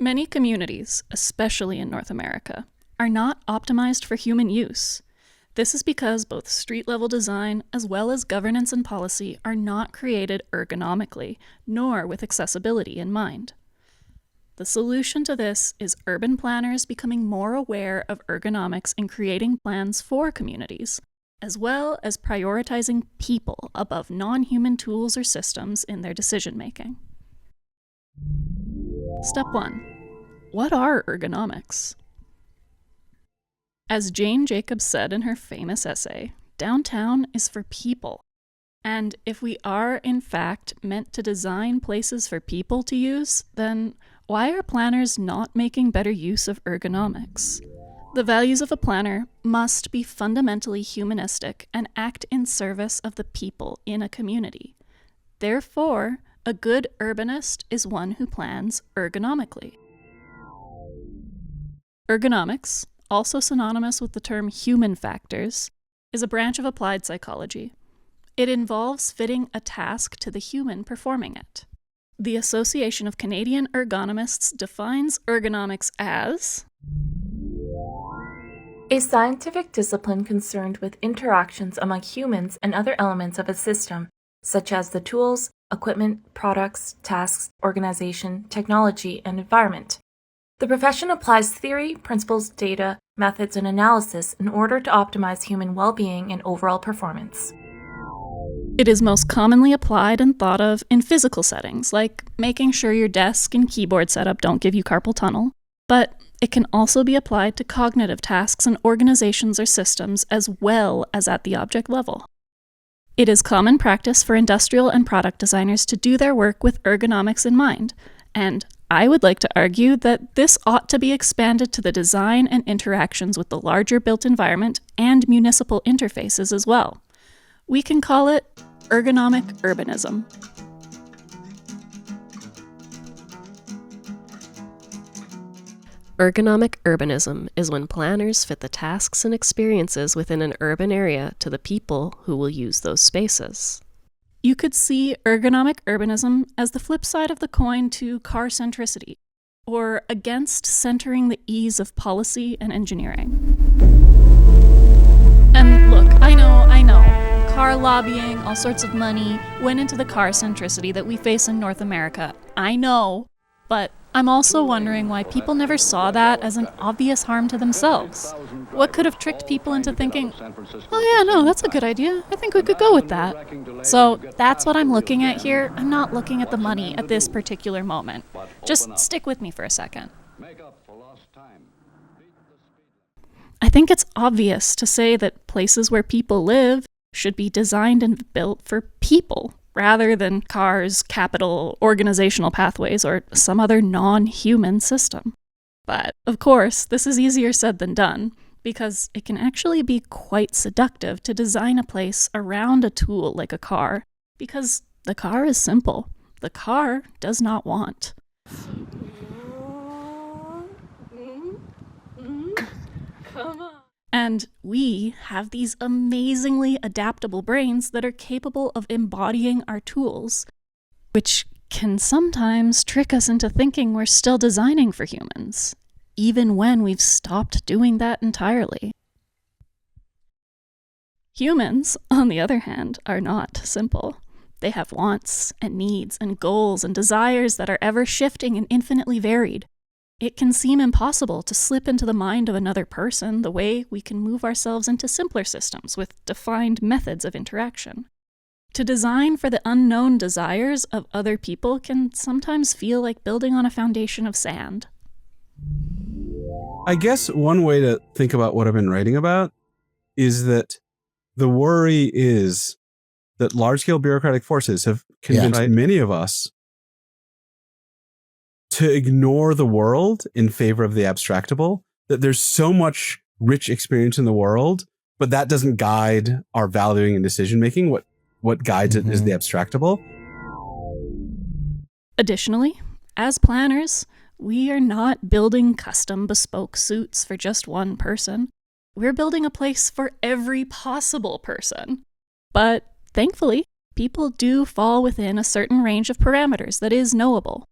Many communities, especially in North America, are not optimized for human use. This is because both street-level design as well as governance and policy are not created ergonomically, nor with accessibility in mind. The solution to this is urban planners becoming more aware of ergonomics in creating plans for communities, as well as prioritizing people above non-human tools or systems in their decision-making. Step 1. What are ergonomics? As Jane Jacobs said in her famous essay, downtown is for people. And if we are, in fact, meant to design places for people to use, then why are planners not making better use of ergonomics? The values of a planner must be fundamentally humanistic and act in service of the people in a community. Therefore, a good urbanist is one who plans ergonomically. Ergonomics, also synonymous with the term human factors, is a branch of applied psychology. It involves fitting a task to the human performing it. The Association of Canadian Ergonomists defines ergonomics as a scientific discipline concerned with interactions among humans and other elements of a system, such as the tools, equipment, products, tasks, organization, technology, and environment. The profession applies theory, principles, data, methods, and analysis in order to optimize human well-being and overall performance. It is most commonly applied and thought of in physical settings, like making sure your desk and keyboard setup don't give you carpal tunnel, but it can also be applied to cognitive tasks in organizations or systems as well as at the object level. It is common practice for industrial and product designers to do their work with ergonomics in mind, and I would like to argue that this ought to be expanded to the design and interactions with the larger built environment and municipal interfaces as well. We can call it ergonomic urbanism. Ergonomic urbanism is when planners fit the tasks and experiences within an urban area to the people who will use those spaces. You could see ergonomic urbanism as the flip side of the coin to car centricity, or against centering the ease of policy and engineering. And look, I know, car lobbying, all sorts of money went into the car centricity that we face in North America. I know, but I'm also wondering why people never saw that as an obvious harm to themselves. What could have tricked people into thinking, oh yeah, no, that's a good idea. I think we could go with that. So that's what I'm looking at here. I'm not looking at the money at this particular moment. Just stick with me for a second. I think it's obvious to say that places where people live should be designed and built for people, rather than cars, capital, organizational pathways, or some other non-human system. But, of course, this is easier said than done, because it can actually be quite seductive to design a place around a tool like a car, because the car is simple. The car does not want. Come on. And we have these amazingly adaptable brains that are capable of embodying our tools, which can sometimes trick us into thinking we're still designing for humans, even when we've stopped doing that entirely. Humans, on the other hand, are not simple. They have wants and needs and goals and desires that are ever shifting and infinitely varied. It can seem impossible to slip into the mind of another person the way we can move ourselves into simpler systems with defined methods of interaction. To design for the unknown desires of other people can sometimes feel like building on a foundation of sand. I guess one way to think about what I've been writing about is that the worry is that large-scale bureaucratic forces have convinced many of us to ignore the world in favor of the abstractable, that there's so much rich experience in the world, but that doesn't guide our valuing and decision-making. What guides it is the abstractable. Additionally, as planners, we are not building custom bespoke suits for just one person. We're building a place for every possible person. But thankfully, people do fall within a certain range of parameters that is knowable.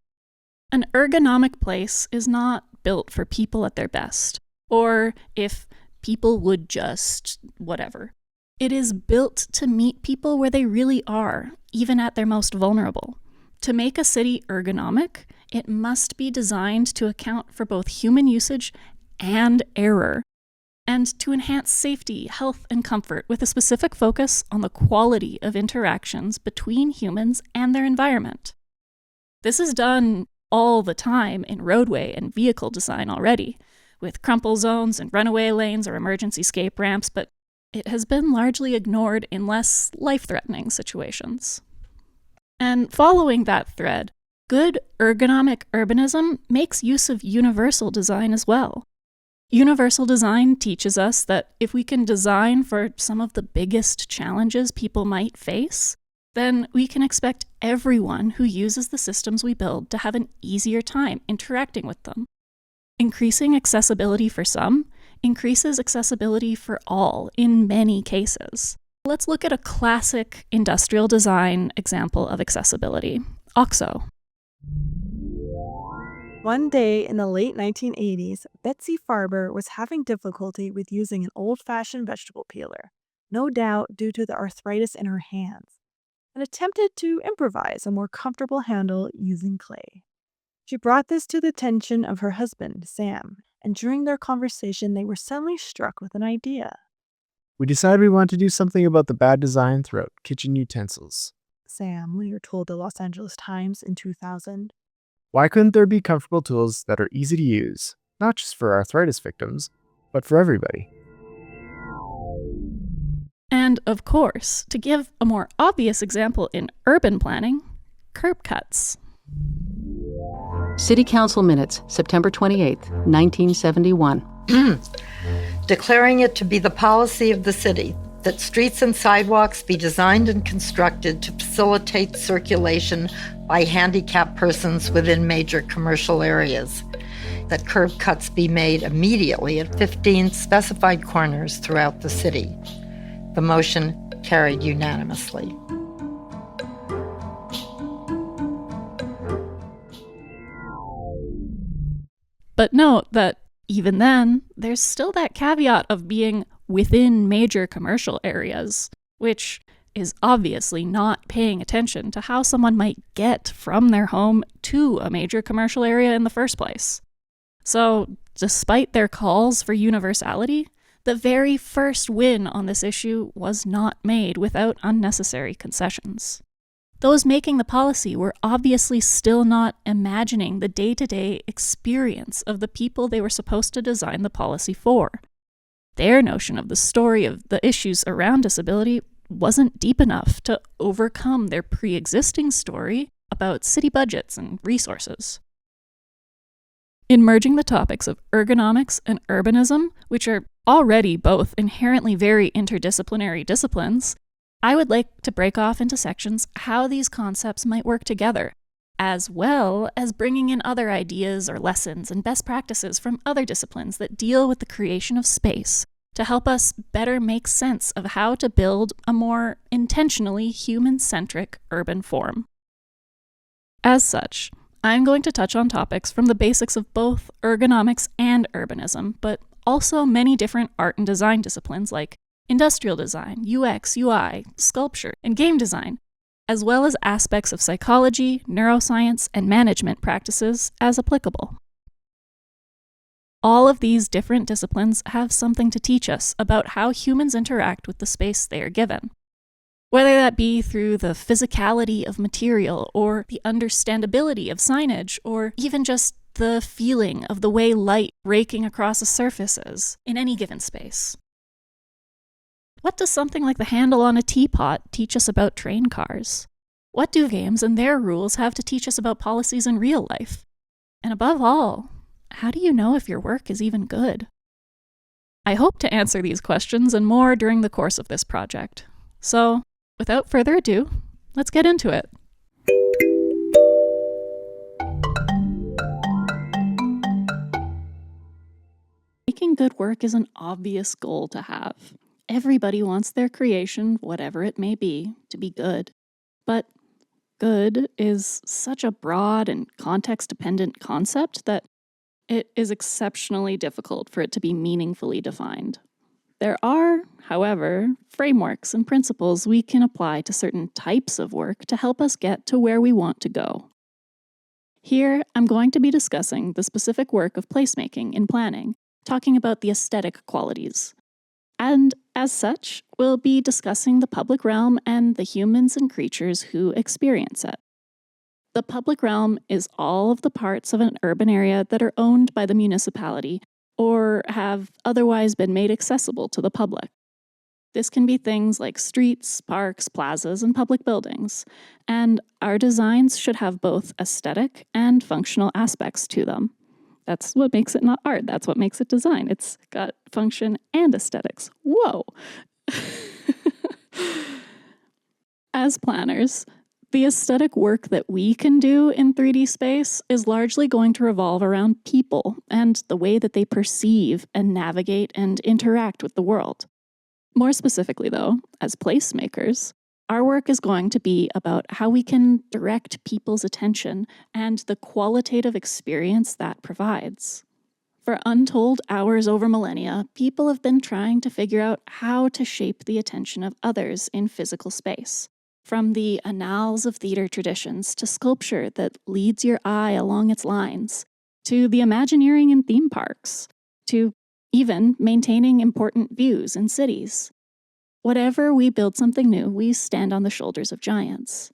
An ergonomic place is not built for people at their best, or if people would just whatever. It is built to meet people where they really are, even at their most vulnerable. To make a city ergonomic, it must be designed to account for both human usage and error, and to enhance safety, health, and comfort with a specific focus on the quality of interactions between humans and their environment. This is done all the time in roadway and vehicle design already, with crumple zones and runaway lanes or emergency escape ramps, but it has been largely ignored in less life-threatening situations. And following that thread, good ergonomic urbanism makes use of universal design as well. Universal design teaches us that if we can design for some of the biggest challenges people might face, then we can expect everyone who uses the systems we build to have an easier time interacting with them. Increasing accessibility for some increases accessibility for all in many cases. Let's look at a classic industrial design example of accessibility, OXO. One day in the late 1980s, Betsy Farber was having difficulty with using an old-fashioned vegetable peeler, no doubt due to the arthritis in her hands, and attempted to improvise a more comfortable handle using clay. She brought this to the attention of her husband, Sam, and during their conversation, they were suddenly struck with an idea. We decided we wanted to do something about the bad design throughout kitchen utensils. Sam later told the Los Angeles Times in 2000. Why couldn't there be comfortable tools that are easy to use, not just for arthritis victims, but for everybody? And of course, to give a more obvious example in urban planning, curb cuts. City Council Minutes, September 28, 1971. Declaring it to be the policy of the city that streets and sidewalks be designed and constructed to facilitate circulation by handicapped persons within major commercial areas, that curb cuts be made immediately at 15 specified corners throughout the city. The motion carried unanimously. But note that even then, there's still that caveat of being within major commercial areas, which is obviously not paying attention to how someone might get from their home to a major commercial area in the first place. So, despite their calls for universality, the very first win on this issue was not made without unnecessary concessions. Those making the policy were obviously still not imagining the day-to-day experience of the people they were supposed to design the policy for. Their notion of the story of the issues around disability wasn't deep enough to overcome their pre-existing story about city budgets and resources. In merging the topics of ergonomics and urbanism, which are already both inherently very interdisciplinary disciplines, I would like to break off into sections how these concepts might work together, as well as bringing in other ideas or lessons and best practices from other disciplines that deal with the creation of space to help us better make sense of how to build a more intentionally human-centric urban form. As such, I'm going to touch on topics from the basics of both ergonomics and urbanism, but also many different art and design disciplines like industrial design, UX, UI, sculpture, and game design, as well as aspects of psychology, neuroscience, and management practices as applicable. All of these different disciplines have something to teach us about how humans interact with the space they are given. Whether that be through the physicality of material, or the understandability of signage, or even just the feeling of the way light raking across a surface is in any given space. What does something like the handle on a teapot teach us about train cars? What do games and their rules have to teach us about policies in real life? And above all, how do you know if your work is even good? I hope to answer these questions and more during the course of this project. So, without further ado, let's get into it. Making good work is an obvious goal to have. Everybody wants their creation, whatever it may be, to be good. But good is such a broad and context-dependent concept that it is exceptionally difficult for it to be meaningfully defined. There are, however, frameworks and principles we can apply to certain types of work to help us get to where we want to go. Here, I'm going to be discussing the specific work of placemaking in planning, talking about the aesthetic qualities. And as such, we'll be discussing the public realm and the humans and creatures who experience it. The public realm is all of the parts of an urban area that are owned by the municipality or have otherwise been made accessible to the public. This can be things like streets, parks, plazas, and public buildings, and our designs should have both aesthetic and functional aspects to them. That's what makes it not art. That's what makes it design. It's got function and aesthetics. Whoa! As planners, the aesthetic work that we can do in 3D space is largely going to revolve around people and the way that they perceive and navigate and interact with the world. More specifically, though, as placemakers, our work is going to be about how we can direct people's attention and the qualitative experience that provides. For untold hours over millennia, people have been trying to figure out how to shape the attention of others in physical space. From the annals of theater traditions to sculpture that leads your eye along its lines, to the Imagineering in theme parks, to even maintaining important views in cities. Whatever we build something new, we stand on the shoulders of giants.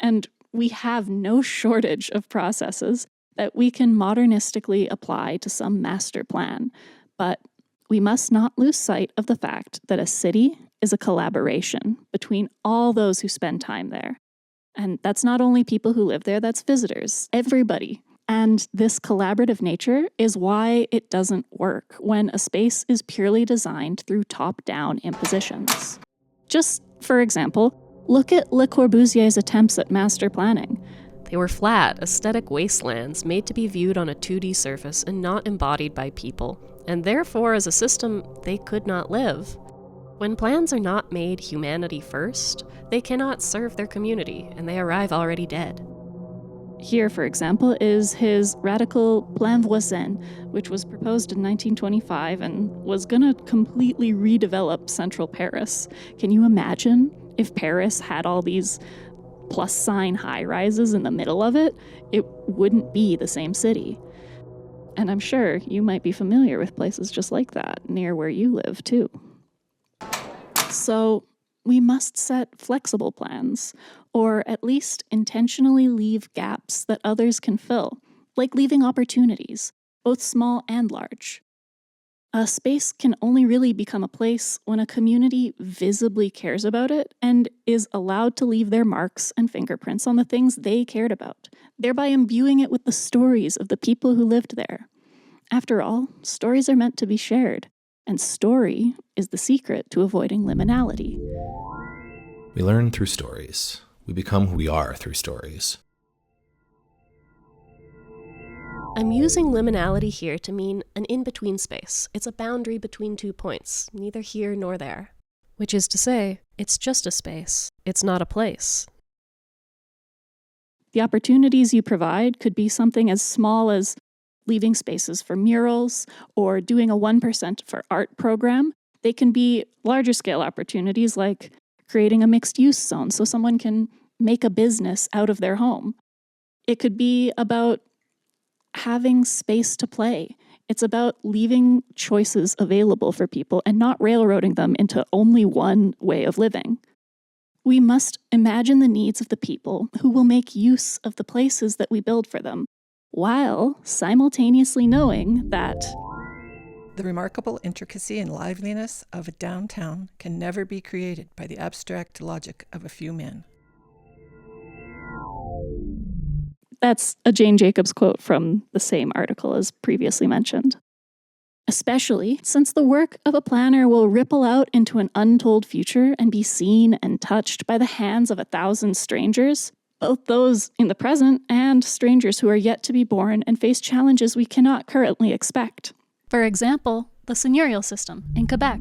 And we have no shortage of processes that we can modernistically apply to some master plan. But we must not lose sight of the fact that a city is a collaboration between all those who spend time there. And that's not only people who live there, that's visitors, everybody. And this collaborative nature is why it doesn't work when a space is purely designed through top-down impositions. Just, for example, look at Le Corbusier's attempts at master planning. They were flat, aesthetic wastelands made to be viewed on a 2D surface and not embodied by people, and therefore, as a system, they could not live. When plans are not made humanity first, they cannot serve their community, and they arrive already dead. Here, for example, is his radical Plan Voisin, which was proposed in 1925 and was going to completely redevelop central Paris. Can you imagine if Paris had all these plus-sign high-rises in the middle of it? It wouldn't be the same city. And I'm sure you might be familiar with places just like that, near where you live, too. So we must set flexible plans, or at least intentionally leave gaps that others can fill, like leaving opportunities, both small and large. A space can only really become a place when a community visibly cares about it and is allowed to leave their marks and fingerprints on the things they cared about, thereby imbuing it with the stories of the people who lived there. After all, stories are meant to be shared, and story is the secret to avoiding liminality. We learn through stories. We become who we are through stories. I'm using liminality here to mean an in-between space. It's a boundary between 2 points, neither here nor there. Which is to say, it's just a space. It's not a place. The opportunities you provide could be something as small as leaving spaces for murals or doing a 1% for art program. They can be larger scale opportunities like creating a mixed-use zone so someone can make a business out of their home. It could be about having space to play. It's about leaving choices available for people and not railroading them into only one way of living. We must imagine the needs of the people who will make use of the places that we build for them, while simultaneously knowing that the remarkable intricacy and liveliness of a downtown can never be created by the abstract logic of a few men. That's a Jane Jacobs quote from the same article as previously mentioned. Especially since the work of a planner will ripple out into an untold future and be seen and touched by the hands of 1,000 strangers, both those in the present and strangers who are yet to be born and face challenges we cannot currently expect. For example, the seigneurial system in Quebec.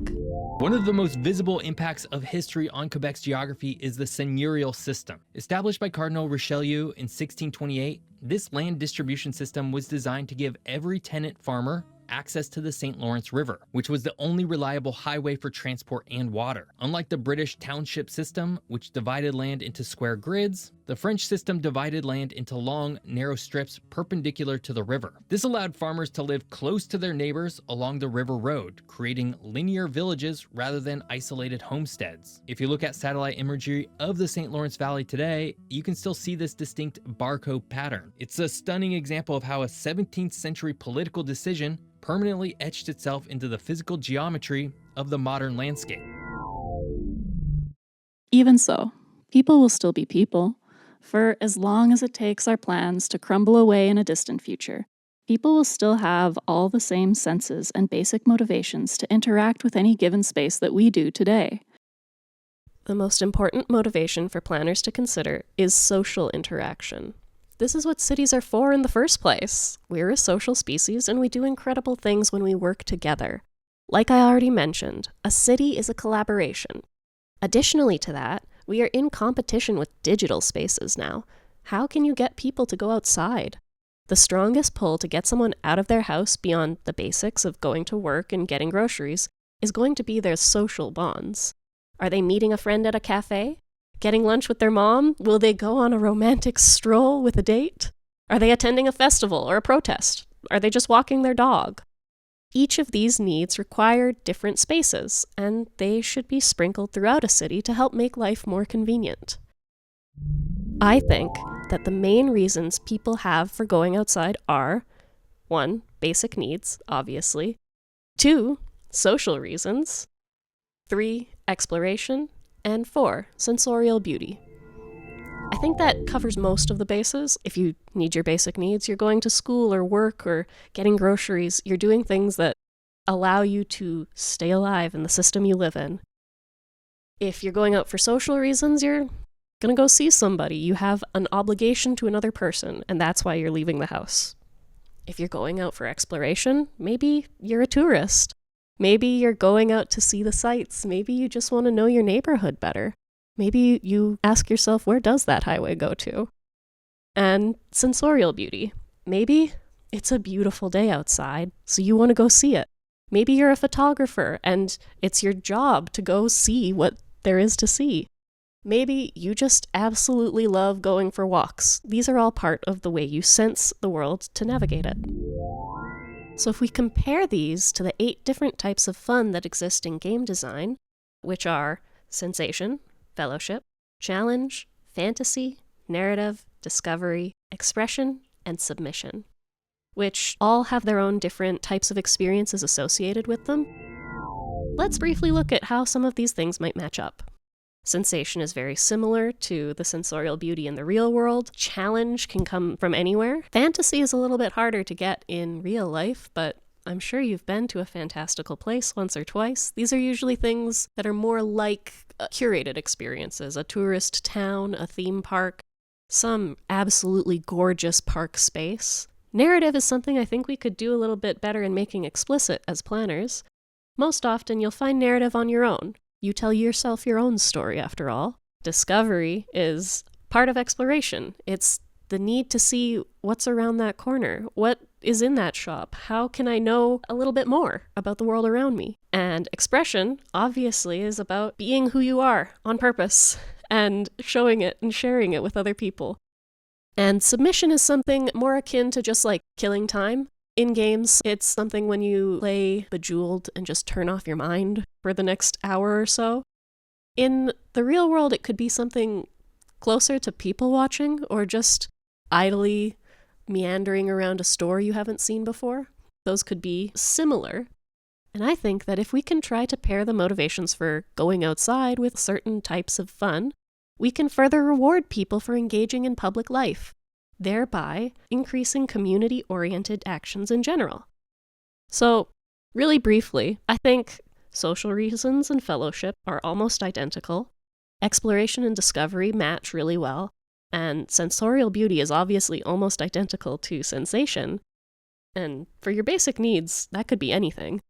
One of the most visible impacts of history on Quebec's geography is the seigneurial system. Established by Cardinal Richelieu in 1628, this land distribution system was designed to give every tenant farmer access to the St. Lawrence River, which was the only reliable highway for transport and water. Unlike the British township system, which divided land into square grids, the French system divided land into long, narrow strips perpendicular to the river. This allowed farmers to live close to their neighbors along the river road, creating linear villages rather than isolated homesteads. If you look at satellite imagery of the St. Lawrence Valley today, you can still see this distinct barcode pattern. It's a stunning example of how a 17th century political decision permanently etched itself into the physical geometry of the modern landscape. Even so, people will still be people. For as long as it takes our plans to crumble away in a distant future, people will still have all the same senses and basic motivations to interact with any given space that we do today. The most important motivation for planners to consider is social interaction. This is what cities are for in the first place. We're a social species and we do incredible things when we work together. Like I already mentioned, a city is a collaboration. Additionally to that, we are in competition with digital spaces now. How can you get people to go outside? The strongest pull to get someone out of their house beyond the basics of going to work and getting groceries is going to be their social bonds. Are they meeting a friend at a cafe? Getting lunch with their mom? Will they go on a romantic stroll with a date? Are they attending a festival or a protest? Are they just walking their dog? Each of these needs require different spaces, and they should be sprinkled throughout a city to help make life more convenient. I think that the main reasons people have for going outside are 1. Basic needs, obviously. 2. Social reasons. 3. Exploration. And 4. Sensorial beauty. I think that covers most of the bases. If you need your basic needs, you're going to school or work or getting groceries. You're doing things that allow you to stay alive in the system you live in. If you're going out for social reasons, you're going to go see somebody. You have an obligation to another person, and that's why you're leaving the house. If you're going out for exploration, maybe you're a tourist. Maybe you're going out to see the sights. Maybe you just want to know your neighborhood better. Maybe you ask yourself, where does that highway go to? And sensorial beauty. Maybe it's a beautiful day outside, so you want to go see it. Maybe you're a photographer, and it's your job to go see what there is to see. Maybe you just absolutely love going for walks. These are all part of the way you sense the world to navigate it. So if we compare these to the 8 different types of fun that exist in game design, which are sensation, fellowship, challenge, fantasy, narrative, discovery, expression, and submission, which all have their own different types of experiences associated with them, let's briefly look at how some of these things might match up. Sensation is very similar to the sensorial beauty in the real world. Challenge can come from anywhere. Fantasy is a little bit harder to get in real life, but I'm sure you've been to a fantastical place once or twice. These are usually things that are more like curated experiences, a tourist town, a theme park, some absolutely gorgeous park space. Narrative is something I think we could do a little bit better in making explicit as planners. Most often you'll find narrative on your own. You tell yourself your own story, after all. Discovery is part of exploration. It's the need to see what's around that corner. What is in that shop? How can I know a little bit more about the world around me? And expression, obviously, is about being who you are on purpose and showing it and sharing it with other people. And submission is something more akin to just like killing time. In games, it's something when you play Bejeweled and just turn off your mind for the next hour or so. In the real world, it could be something closer to people watching or just idly meandering around a store you haven't seen before. Those could be similar. And I think that if we can try to pair the motivations for going outside with certain types of fun, we can further reward people for engaging in public life, thereby increasing community-oriented actions in general. So, really briefly, I think social reasons and fellowship are almost identical. Exploration and discovery match really well, and sensorial beauty is obviously almost identical to sensation. And for your basic needs, that could be anything.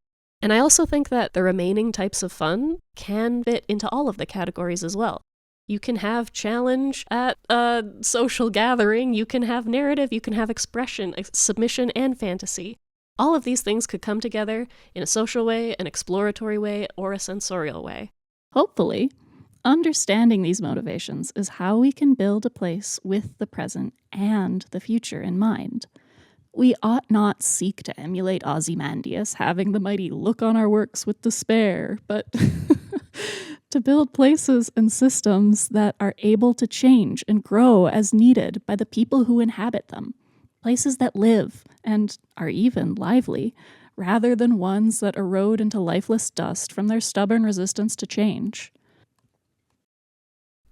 And I also think that the remaining types of fun can fit into all of the categories as well. You can have challenge at a social gathering, you can have narrative, you can have expression, submission, and fantasy. All of these things could come together in a social way, an exploratory way, or a sensorial way. Hopefully, understanding these motivations is how we can build a place with the present and the future in mind. We ought not seek to emulate Ozymandias, having the mighty look on our works with despair, but to build places and systems that are able to change and grow as needed by the people who inhabit them. Places that live and are even lively, rather than ones that erode into lifeless dust from their stubborn resistance to change.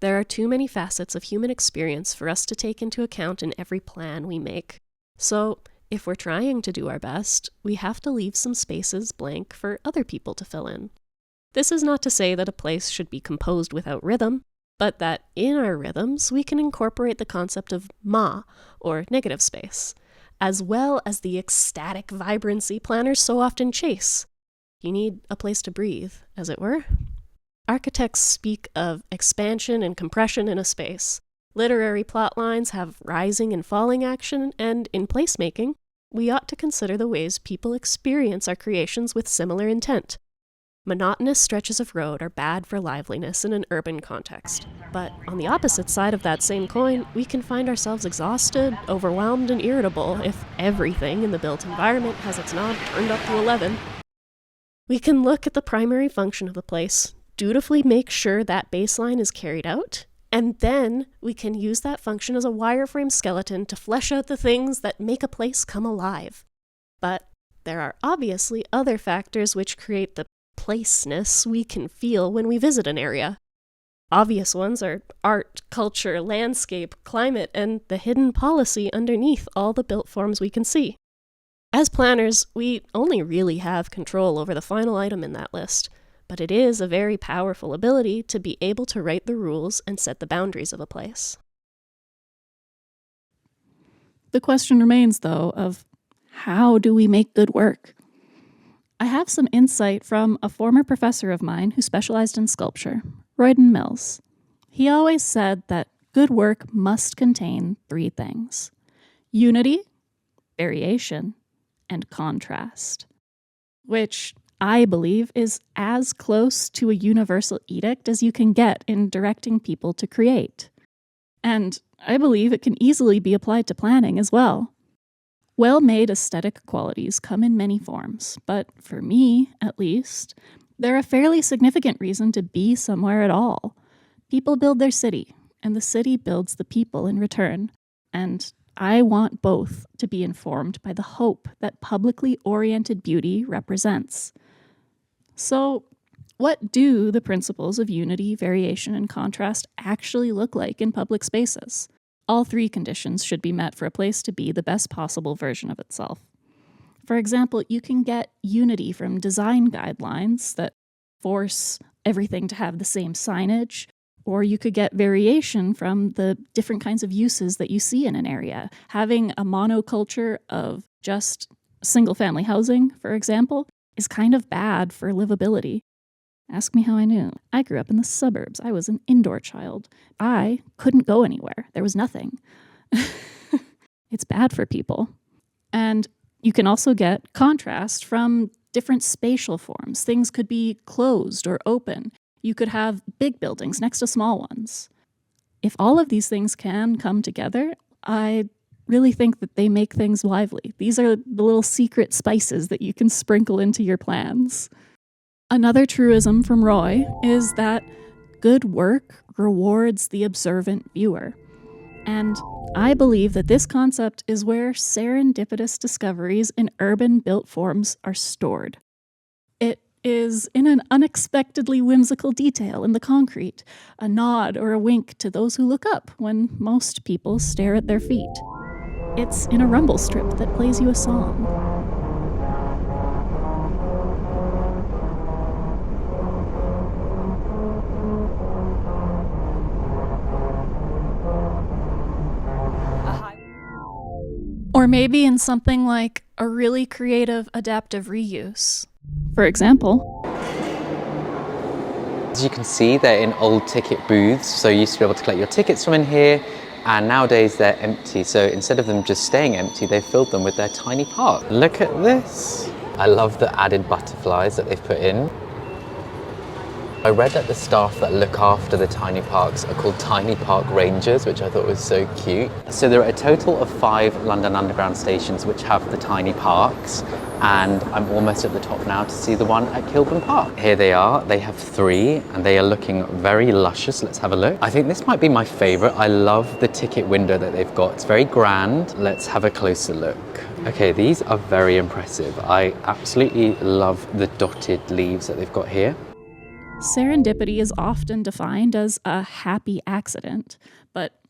There are too many facets of human experience for us to take into account in every plan we make. So, if we're trying to do our best, we have to leave some spaces blank for other people to fill in. This is not to say that a place should be composed without rhythm, but that in our rhythms we can incorporate the concept of ma, or negative space, as well as the ecstatic vibrancy planners so often chase. You need a place to breathe, as it were. Architects speak of expansion and compression in a space. Literary plot lines have rising and falling action, and in placemaking, we ought to consider the ways people experience our creations with similar intent. Monotonous stretches of road are bad for liveliness in an urban context. But on the opposite side of that same coin, we can find ourselves exhausted, overwhelmed, and irritable if everything in the built environment has its knob turned up to 11. We can look at the primary function of the place, dutifully make sure that baseline is carried out, and then we can use that function as a wireframe skeleton to flesh out the things that make a place come alive. But there are obviously other factors which create the placeness we can feel when we visit an area. Obvious ones are art, culture, landscape, climate, and the hidden policy underneath all the built forms we can see. As planners, we only really have control over the final item in that list, but it is a very powerful ability to be able to write the rules and set the boundaries of a place. The question remains, though, of how do we make good work? I have some insight from a former professor of mine who specialized in sculpture, Royden Mills. He always said that good work must contain three things: unity, variation, and contrast, which I believe is as close to a universal edict as you can get in directing people to create. And I believe it can easily be applied to planning as well. Well-made aesthetic qualities come in many forms, but for me, at least, they're a fairly significant reason to be somewhere at all. People build their city, and the city builds the people in return. And I want both to be informed by the hope that publicly oriented beauty represents. So, what do the principles of unity, variation, and contrast actually look like in public spaces? All three conditions should be met for a place to be the best possible version of itself. For example, you can get unity from design guidelines that force everything to have the same signage, or you could get variation from the different kinds of uses that you see in an area. Having a monoculture of just single-family housing, for example, is kind of bad for livability. Ask me how I knew. I grew up in the suburbs. I was an indoor child. I couldn't go anywhere. There was nothing. It's bad for people. And you can also get contrast from different spatial forms. Things could be closed or open. You could have big buildings next to small ones. If all of these things can come together, I really think that they make things lively. These are the little secret spices that you can sprinkle into your plans. Another truism from Roy is that good work rewards the observant viewer. And I believe that this concept is where serendipitous discoveries in urban built forms are stored. It is in an unexpectedly whimsical detail in the concrete, a nod or a wink to those who look up when most people stare at their feet. It's in a rumble strip that plays you a song. Or maybe in something like a really creative adaptive reuse. For example, as you can see, they're in old ticket booths, so you used to be able to collect your tickets from in here, and nowadays they're empty, so instead of them just staying empty, they've filled them with their tiny park. Look at this! I love the added butterflies that they've put in. I read that the staff that look after the tiny parks are called tiny park rangers, which I thought was so cute. So there are a total of 5 London Underground stations which have the tiny parks, and I'm almost at the top now to see the one at Kilburn Park. Here they are, they have 3 and they are looking very luscious. Let's have a look. I think this might be my favorite. I love the ticket window that they've got. It's very grand. Let's have a closer look. Okay, these are very impressive. I absolutely love the dotted leaves that they've got here. serendipity is often defined as a happy accident, but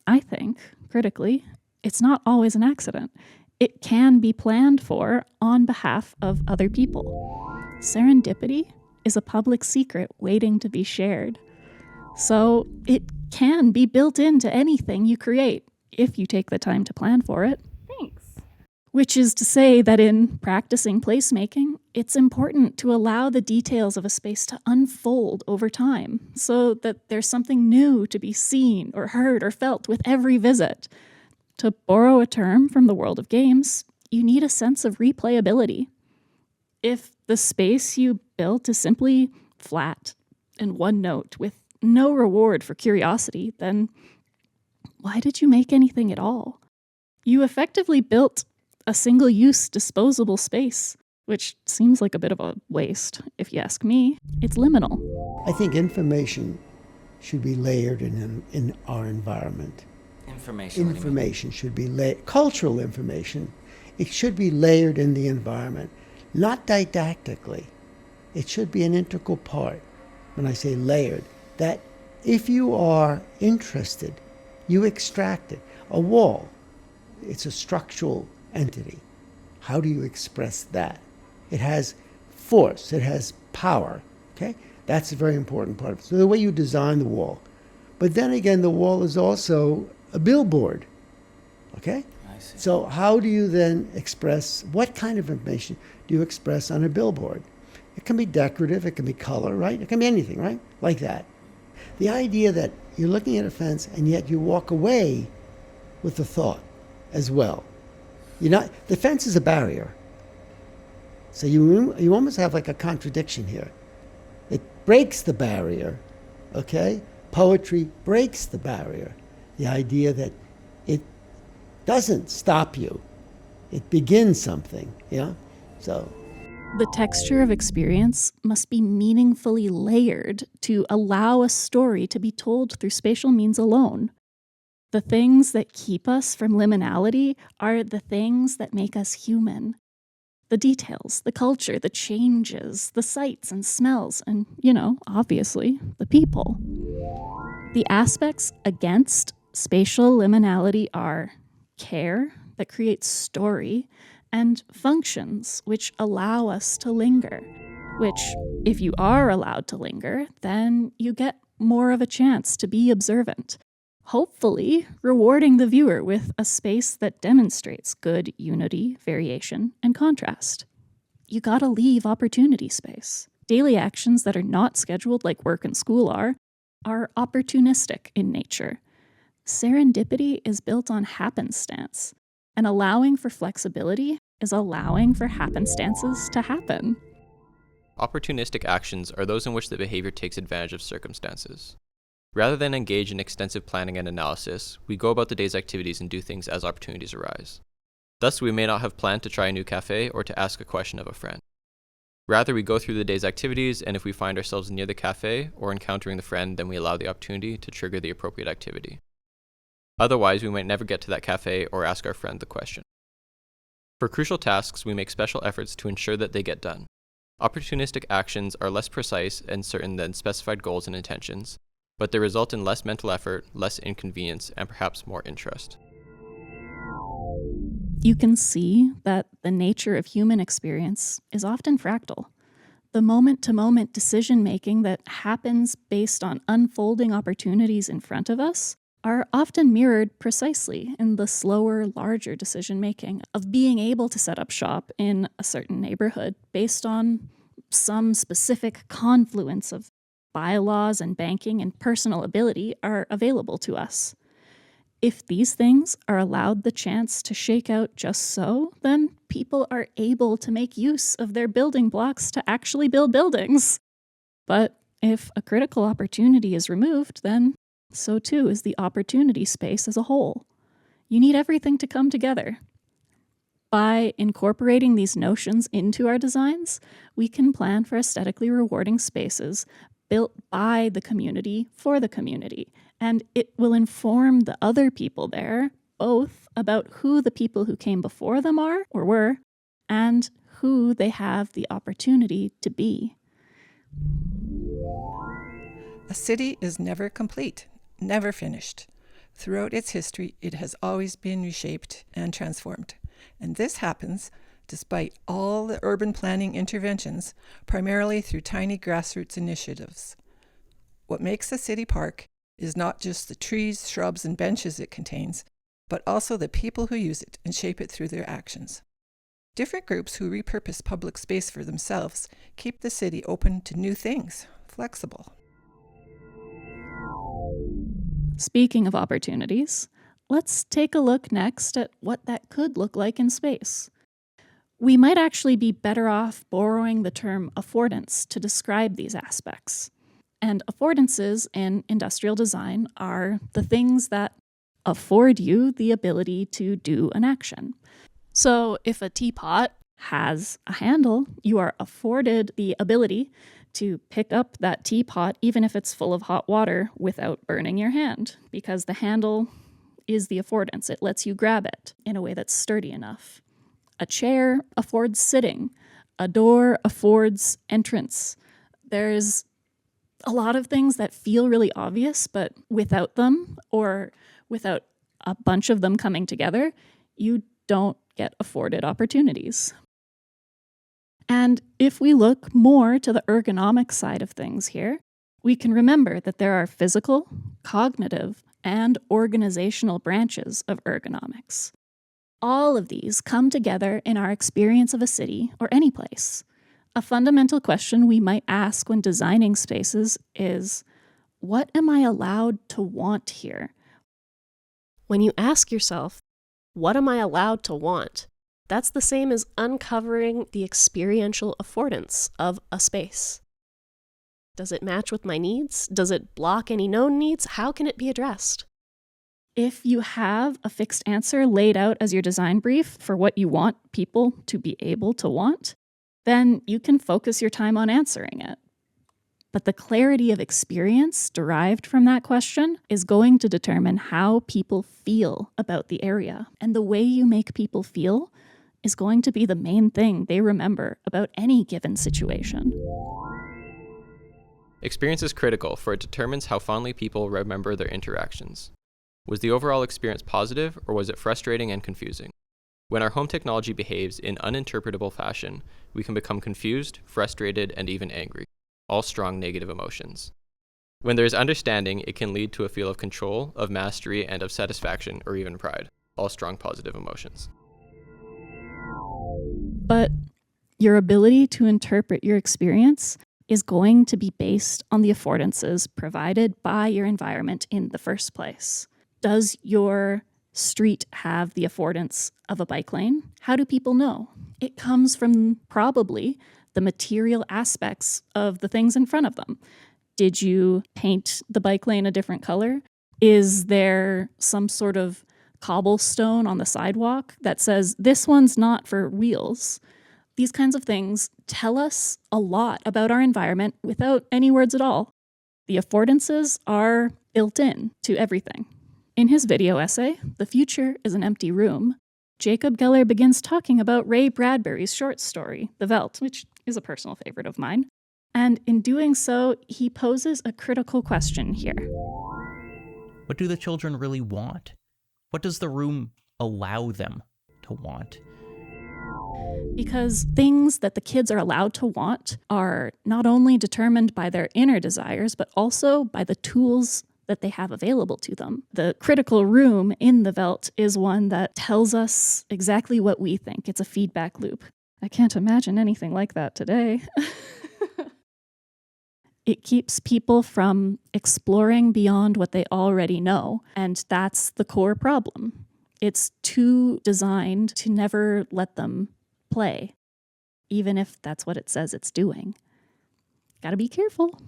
I think, critically, it's not always an accident. It can be planned for on behalf of other people. Serendipity is a public secret waiting to be shared. So it can be built into anything you create if you take the time to plan for it. Thanks. Which is to say that in practicing placemaking, it's important to allow the details of a space to unfold over time so that there's something new to be seen or heard or felt with every visit. To borrow a term from the world of games, you need a sense of replayability. If the space you built is simply flat and one note with no reward for curiosity, then why did you make anything at all? You effectively built a single-use disposable space, which seems like a bit of a waste, if you ask me. It's liminal. I think information should be layered in our environment. Information should be layered. Cultural information, it should be layered in the environment, not didactically. It should be an integral part. When I say layered, that if you are interested, you extract it. A wall, it's a structural entity. How do you express that? It has force, it has power, okay? That's a very important part of it. So the way you design the wall. But then again, the wall is also a billboard, okay? I see. So how do you then express, what kind of information do you express on a billboard? It can be decorative, it can be color, right? It can be anything, right? Like that. The idea that you're looking at a fence and yet you walk away with a thought as well. The fence is a barrier. So you almost have like a contradiction here. It breaks the barrier, okay? Poetry breaks the barrier. The idea that it doesn't stop you. It begins something, yeah? So the texture of experience must be meaningfully layered to allow a story to be told through spatial means alone. The things that keep us from liminality are the things that make us human. The details, the culture, the changes, the sights and smells, and, obviously, the people. The aspects against spatial liminality are care, that creates story, and functions, which allow us to linger. Which, if you are allowed to linger, then you get more of a chance to be observant, hopefully rewarding the viewer with a space that demonstrates good unity, variation, and contrast. You gotta leave opportunity space. Daily actions that are not scheduled like work and school are opportunistic in nature. Serendipity is built on happenstance, and allowing for flexibility is allowing for happenstances to happen. Opportunistic actions are those in which the behavior takes advantage of circumstances. Rather than engage in extensive planning and analysis, we go about the day's activities and do things as opportunities arise. Thus, we may not have planned to try a new cafe or to ask a question of a friend. Rather, we go through the day's activities, and if we find ourselves near the cafe or encountering the friend, then we allow the opportunity to trigger the appropriate activity. Otherwise, we might never get to that cafe or ask our friend the question. For crucial tasks, we make special efforts to ensure that they get done. Opportunistic actions are less precise and certain than specified goals and intentions, but they result in less mental effort, less inconvenience, and perhaps more interest. You can see that the nature of human experience is often fractal. The moment-to-moment decision-making that happens based on unfolding opportunities in front of us are often mirrored precisely in the slower, larger decision making of being able to set up shop in a certain neighborhood based on some specific confluence of bylaws and banking and personal ability are available to us. If these things are allowed the chance to shake out just so, then people are able to make use of their building blocks to actually build buildings. But if a critical opportunity is removed, then so too is the opportunity space as a whole. You need everything to come together. By incorporating these notions into our designs, we can plan for aesthetically rewarding spaces built by the community for the community, and it will inform the other people there, both about who the people who came before them are or were, and who they have the opportunity to be. A city is never complete, never finished. Throughout its history, it has always been reshaped and transformed. And this happens despite all the urban planning interventions, primarily through tiny grassroots initiatives. What makes a city park is not just the trees, shrubs, and benches it contains, but also the people who use it and shape it through their actions. Different groups who repurpose public space for themselves keep the city open to new things, flexible. Speaking of opportunities, let's take a look next at what that could look like in space. We might actually be better off borrowing the term affordance to describe these aspects. And affordances in industrial design are the things that afford you the ability to do an action. So if a teapot has a handle, you are afforded the ability to pick up that teapot even if it's full of hot water without burning your hand, because the handle is the affordance. It lets you grab it in a way that's sturdy enough. A chair affords sitting. A door affords entrance. There's a lot of things that feel really obvious, but without them, or without a bunch of them coming together, you don't get afforded opportunities. And if we look more to the ergonomic side of things here, we can remember that there are physical, cognitive, and organizational branches of ergonomics. All of these come together in our experience of a city or any place. A fundamental question we might ask when designing spaces is, what am I allowed to want here? When you ask yourself, what am I allowed to want? That's the same as uncovering the experiential affordance of a space. Does it match with my needs? Does it block any known needs? How can it be addressed? If you have a fixed answer laid out as your design brief for what you want people to be able to want, then you can focus your time on answering it. But the clarity of experience derived from that question is going to determine how people feel about the area. And the way you make people feel is going to be the main thing they remember about any given situation. Experience is critical, for it determines how fondly people remember their interactions. Was the overall experience positive, or was it frustrating and confusing? When our home technology behaves in uninterpretable fashion, we can become confused, frustrated, and even angry, all strong negative emotions. When there is understanding, it can lead to a feel of control, of mastery, and of satisfaction, or even pride, all strong positive emotions. But your ability to interpret your experience is going to be based on the affordances provided by your environment in the first place. Does your street have the affordance of a bike lane? How do people know? It comes from probably the material aspects of the things in front of them. Did you paint the bike lane a different color? Is there some sort of cobblestone on the sidewalk that says, this one's not for wheels? These kinds of things tell us a lot about our environment without any words at all. The affordances are built in to everything. In his video essay, The Future is an Empty Room, Jacob Geller begins talking about Ray Bradbury's short story, The Veldt, which is a personal favorite of mine. And in doing so, he poses a critical question here. What do the children really want? What does the room allow them to want? Because things that the kids are allowed to want are not only determined by their inner desires, but also by the tools that they have available to them. The critical room in the Welt is one that tells us exactly what we think. It's a feedback loop. I can't imagine anything like that today. It keeps people from exploring beyond what they already know, and that's the core problem. It's too designed to never let them play, even if that's what it says it's doing. Gotta be careful.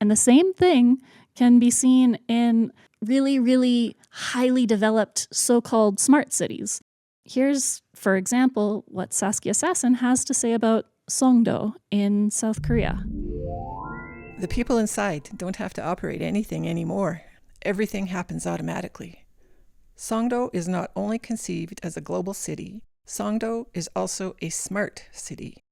And the same thing can be seen in really, really highly developed so-called smart cities. Here's, for example, what Saskia Sassen has to say about Songdo in South Korea. The people inside don't have to operate anything anymore. Everything happens automatically. Songdo is not only conceived as a global city, Songdo is also a smart city.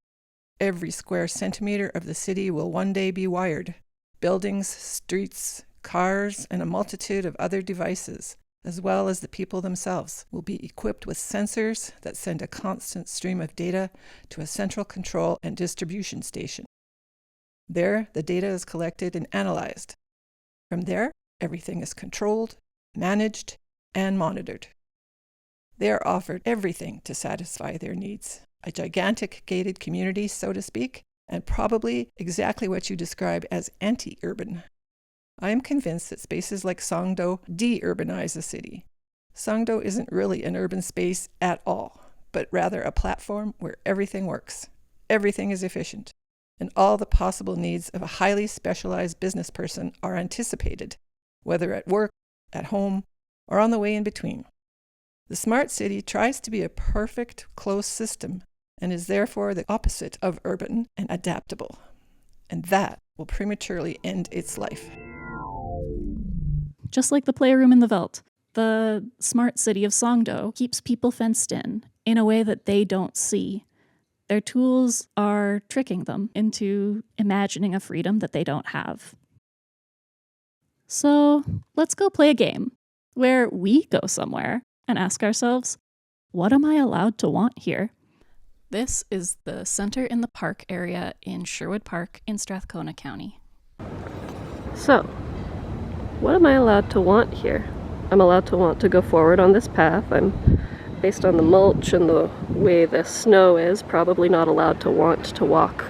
Every square centimeter of the city will one day be wired. Buildings, streets, cars, and a multitude of other devices, as well as the people themselves, will be equipped with sensors that send a constant stream of data to a central control and distribution station. There, the data is collected and analyzed. From there, everything is controlled, managed, and monitored. They are offered everything to satisfy their needs. A gigantic gated community, so to speak, and probably exactly what you describe as anti-urban. I am convinced that spaces like Songdo de-urbanize the city. Songdo isn't really an urban space at all, but rather a platform where everything works, everything is efficient, and all the possible needs of a highly specialized business person are anticipated, whether at work, at home, or on the way in between. The smart city tries to be a perfect, closed system and is therefore the opposite of urban and adaptable. And that will prematurely end its life. Just like the playroom in the Welt, the smart city of Songdo keeps people fenced in a way that they don't see. Their tools are tricking them into imagining a freedom that they don't have. So let's go play a game where we go somewhere and ask ourselves, what am I allowed to want here? This is the Center in the Park area in Sherwood Park in Strathcona County. So, what am I allowed to want here? I'm allowed to want to go forward on this path. I'm, based on the mulch and the way the snow is, probably not allowed to want to walk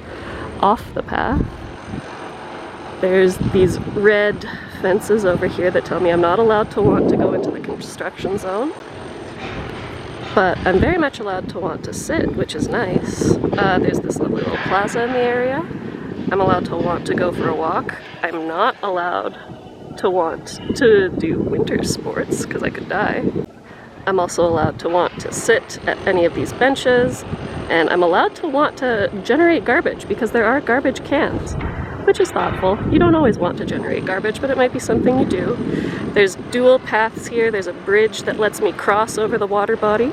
off the path. There's these red fences over here that tell me I'm not allowed to want to go into the construction zone. But I'm very much allowed to want to sit, which is nice. There's this lovely little plaza in the area. I'm allowed to want to go for a walk. I'm not allowed to want to do winter sports, because I could die. I'm also allowed to want to sit at any of these benches, and I'm allowed to want to generate garbage, because there are garbage cans, which is thoughtful. You don't always want to generate garbage, but it might be something you do. There's dual paths here. There's a bridge that lets me cross over the water body.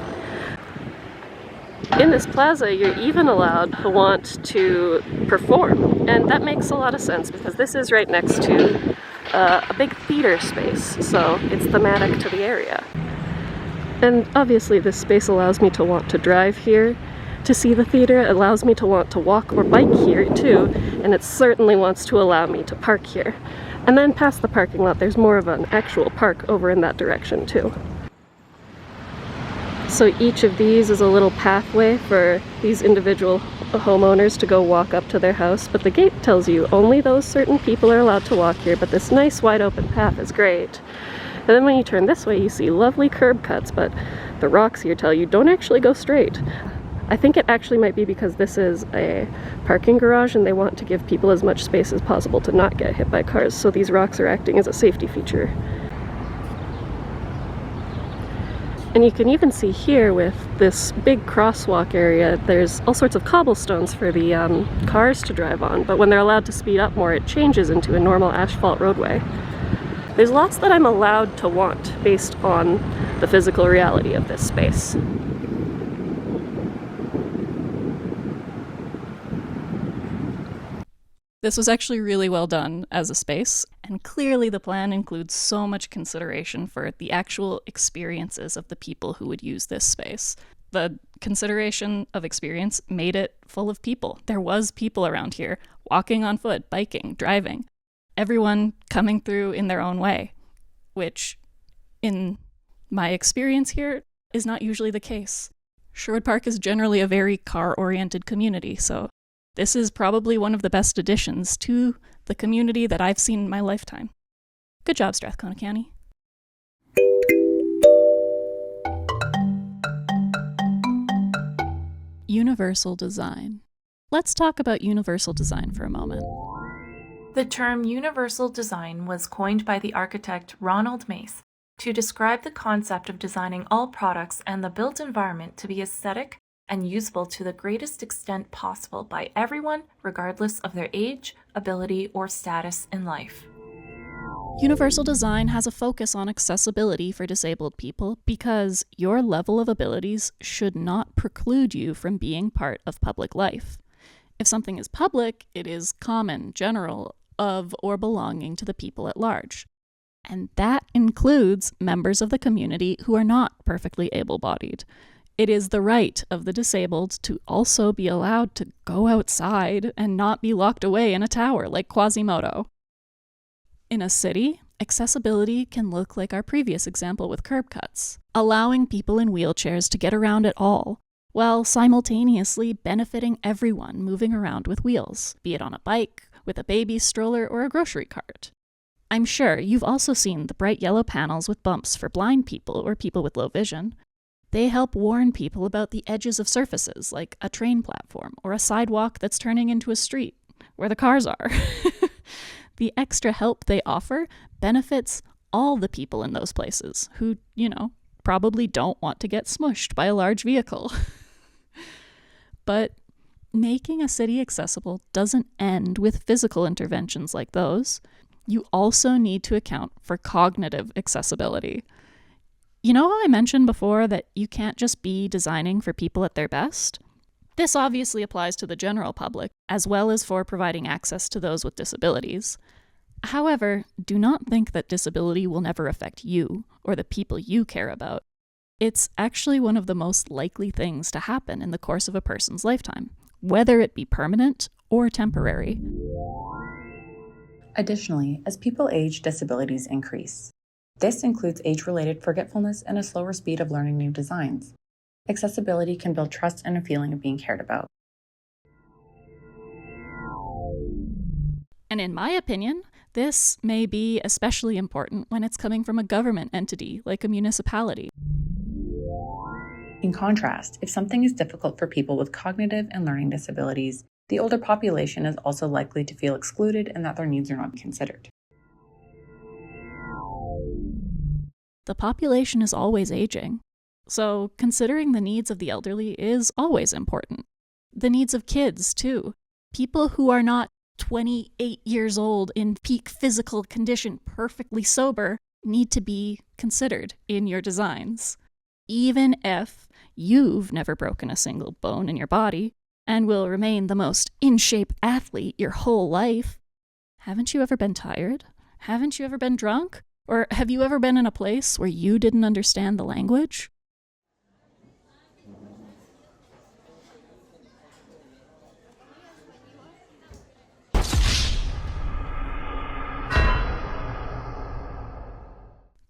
In this plaza, you're even allowed to want to perform, and that makes a lot of sense because this is right next to a big theater space, so it's thematic to the area. And obviously this space allows me to want to drive here to see the theater. It allows me to want to walk or bike here too, and it certainly wants to allow me to park here. And then past the parking lot, there's more of an actual park over in that direction too. So each of these is a little pathway for these individual homeowners to go walk up to their house, but the gate tells you only those certain people are allowed to walk here, but this nice wide open path is great. And then when you turn this way, you see lovely curb cuts, but the rocks here tell you don't actually go straight. I think it actually might be because this is a parking garage and they want to give people as much space as possible to not get hit by cars, so these rocks are acting as a safety feature. And you can even see here with this big crosswalk area, there's all sorts of cobblestones for the cars to drive on, but when they're allowed to speed up more, it changes into a normal asphalt roadway. There's lots that I'm allowed to want based on the physical reality of this space. This was actually really well done as a space, and clearly the plan includes so much consideration for the actual experiences of the people who would use this space. The consideration of experience made it full of people. There was people around here, walking on foot, biking, driving. everyone coming through in their own way, which, in my experience here, is not usually the case. Sherwood Park is generally a very car-oriented community, so this is probably one of the best additions to the community that I've seen in my lifetime. Good job, Strathcona County. Universal design. Let's talk about universal design for a moment. The term universal design was coined by the architect Ronald Mace to describe the concept of designing all products and the built environment to be aesthetic and usable to the greatest extent possible by everyone, regardless of their age, ability, or status in life. Universal design has a focus on accessibility for disabled people because your level of abilities should not preclude you from being part of public life. If something is public, it is common, general, of, or belonging to the people at large. And that includes members of the community who are not perfectly able-bodied. It is the right of the disabled to also be allowed to go outside and not be locked away in a tower like Quasimodo. In a city, accessibility can look like our previous example with curb cuts, allowing people in wheelchairs to get around at all, while simultaneously benefiting everyone moving around with wheels, be it on a bike, with a baby stroller, or a grocery cart. I'm sure you've also seen the bright yellow panels with bumps for blind people or people with low vision. They help warn people about the edges of surfaces, like a train platform or a sidewalk that's turning into a street, where the cars are. The extra help they offer benefits all the people in those places who, probably don't want to get smushed by a large vehicle. But making a city accessible doesn't end with physical interventions like those. You also need to account for cognitive accessibility. You know how I mentioned before that you can't just be designing for people at their best? This obviously applies to the general public, as well as for providing access to those with disabilities. However, do not think that disability will never affect you or the people you care about. It's actually one of the most likely things to happen in the course of a person's lifetime, whether it be permanent or temporary. Additionally, as people age, disabilities increase. This includes age-related forgetfulness and a slower speed of learning new designs. Accessibility can build trust and a feeling of being cared about. And in my opinion, this may be especially important when it's coming from a government entity like a municipality. In contrast, if something is difficult for people with cognitive and learning disabilities, the older population is also likely to feel excluded and that their needs are not considered. The population is always aging, so considering the needs of the elderly is always important. The needs of kids, too. People who are not 28 years old in peak physical condition, perfectly sober, need to be considered in your designs. Even if you've never broken a single bone in your body and will remain the most in-shape athlete your whole life, haven't you ever been tired? Haven't you ever been drunk? Or have you ever been in a place where you didn't understand the language?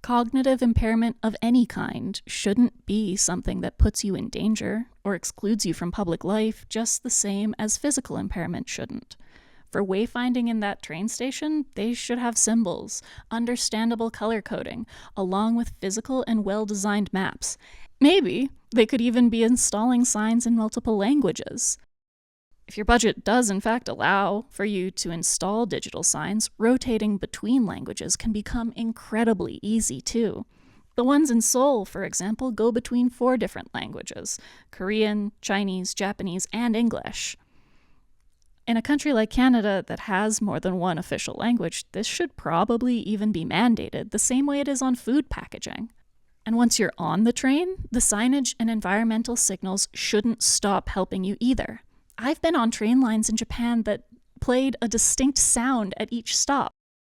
Cognitive impairment of any kind shouldn't be something that puts you in danger or excludes you from public life, just the same as physical impairment shouldn't. For wayfinding in that train station, they should have symbols, understandable color coding, along with physical and well-designed maps. Maybe they could even be installing signs in multiple languages. If your budget does in fact allow for you to install digital signs, rotating between languages can become incredibly easy too. The ones in Seoul, for example, go between 4 different languages: Korean, Chinese, Japanese, and English. In a country like Canada that has more than one official language, this should probably even be mandated, the same way it is on food packaging. And once you're on the train, the signage and environmental signals shouldn't stop helping you either. I've been on train lines in Japan that played a distinct sound at each stop,